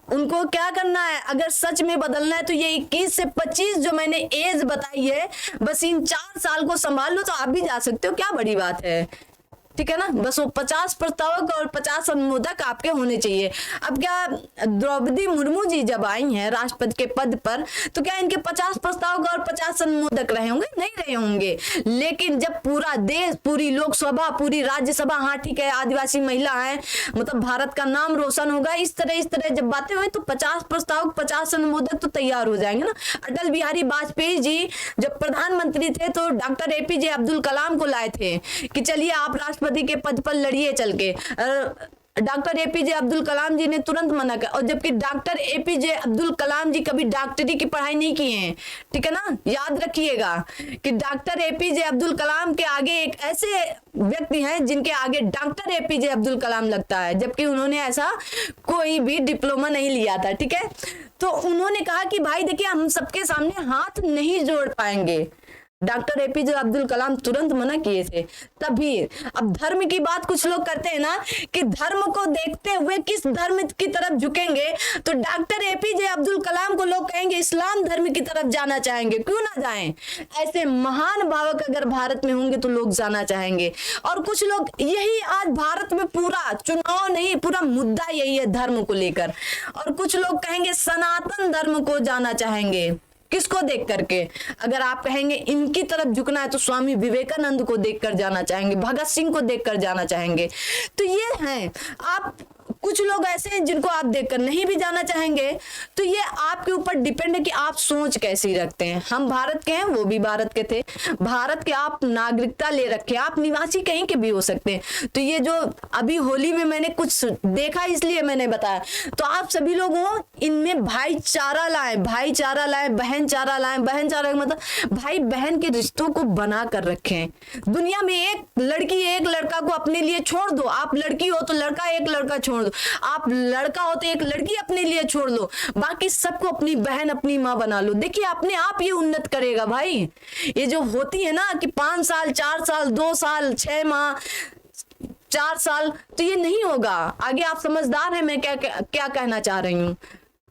S1: उनको क्या करना है, अगर सच में बदलना है तो ये 21 से 25 जो मैंने एज बताई है, बस इन 4 साल को संभाल लो तो आप भी जा सकते हो। क्या बड़ी बात है, ठीक है ना। बस वो 50 प्रस्तावक और 50 अनुमोदक आपके होने चाहिए। अब क्या द्रौपदी मुर्मू जी जब आई हैं राष्ट्रपति के पद पर, तो क्या इनके 50 प्रस्तावक और 50 अनुमोदक रहे होंगे? नहीं रहे होंगे। लेकिन जब पूरा देश, पूरी लोकसभा, पूरी राज्यसभा, हाँ ठीक है आदिवासी महिला है, मतलब भारत का नाम रोशन होगा, इस तरह जब बातें हुई तो 50 प्रस्तावक 50 अनुमोदक तो तैयार हो जाएंगे ना। अटल बिहारी वाजपेयी जी जब प्रधानमंत्री थे तो डॉक्टर APJ अब्दुल कलाम को लाए थे कि चलिए आप राष्ट्रपति के पद पर लड़िए चल के। डॉक्टर एपीजे अब्दुल कलाम जी ने तुरंत मना कर, और जबकि डॉक्टर एपीजे अब्दुल कलाम जी कभी डॉक्टरी की पढ़ाई नहीं किए हैं, ठीक है ना। याद रखिएगा कि डॉक्टर एपीजे अब्दुल कलाम के आगे एक ऐसे व्यक्ति हैं जिनके आगे डॉक्टर एपीजे अब्दुल कलाम लगता है, जबकि उन्होंने ऐसा कोई भी डिप्लोमा नहीं लिया था, ठीक है। तो उन्होंने कहा कि भाई देखिए हम सबके सामने हाथ नहीं जोड़ पाएंगे, डॉक्टर एपीजे अब्दुल कलाम तुरंत मना किए थे। तभी अब धर्म की बात कुछ लोग करते हैं ना कि धर्म को देखते हुए किस धर्म की तरफ झुकेंगे, तो डॉक्टर एपीजे अब्दुल कलाम को लोग कहेंगे इस्लाम धर्म की तरफ जाना चाहेंगे, क्यों ना जाएं। ऐसे महान भावक अगर भारत में होंगे तो लोग जाना चाहेंगे। और कुछ लोग यही आज भारत में पूरा चुनाव नहीं, पूरा मुद्दा यही है धर्म को लेकर, और कुछ लोग कहेंगे सनातन धर्म को जाना चाहेंगे। किसको देख करके? अगर आप कहेंगे इनकी तरफ झुकना है तो स्वामी विवेकानंद को देखकर जाना चाहेंगे, भगत सिंह को देखकर जाना चाहेंगे। तो ये हैं, आप कुछ लोग ऐसे हैं जिनको आप देखकर नहीं भी जाना चाहेंगे। तो ये आपके ऊपर डिपेंड है कि आप सोच कैसी रखते हैं। हम भारत के हैं, वो भी भारत के थे, भारत के आप नागरिकता ले रखे, आप निवासी कहीं के भी हो सकते हैं। तो ये जो अभी होली में मैंने कुछ देखा इसलिए मैंने बताया। तो आप सभी लोग हो इनमें भाईचारा लाएं, भाईचारा लाएं, बहनचारा लाएं। बहनचारा मतलब भाई बहन के रिश्तों को बना कर रखें। दुनिया में एक लड़की एक लड़का को अपने लिए छोड़ दो, आप लड़की हो तो लड़का एक लड़का छोड़ दो, आप लड़का हो तो एक लड़की अपने लिए छोड़ लो, बाकी सबको अपनी बहन अपनी माँ बना लो। देखिए अपने आप ये उन्नत करेगा भाई। ये जो होती है ना कि 5 साल 4 साल 2 साल 6 माह 4 साल, तो ये नहीं होगा। आगे आप समझदार हैं मैं क्या कहना चाह रही हूँ,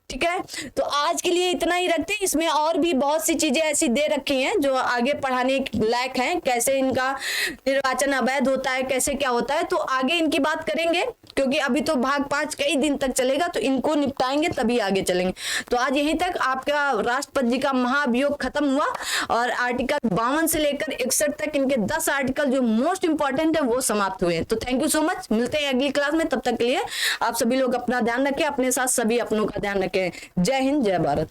S1: ठीक है। तो आज के लिए इतना ही रखते हैं। इसमें और भी बहुत सी चीजें ऐसी दे रखी हैं जो आगे पढ़ाने लायक हैं, कैसे इनका निर्वाचन अवैध होता है, कैसे क्या होता है, तो आगे इनकी बात करेंगे, क्योंकि अभी तो भाग 5 कई दिन तक चलेगा, तो इनको निपटाएंगे तभी आगे चलेंगे। तो आज यहीं तक आपका राष्ट्रपति जी का महाभियोग खत्म हुआ, और आर्टिकल 52 से लेकर 61 तक इनके 10 आर्टिकल जो मोस्ट इंपॉर्टेंट है वो समाप्त हुए। तो थैंक यू सो मच, मिलते हैं अगली क्लास में। तब तक के लिए आप सभी लोग अपना ध्यान रखें, अपने साथ सभी अपनों का ध्यान रखें। जय हिंद, जय भारत।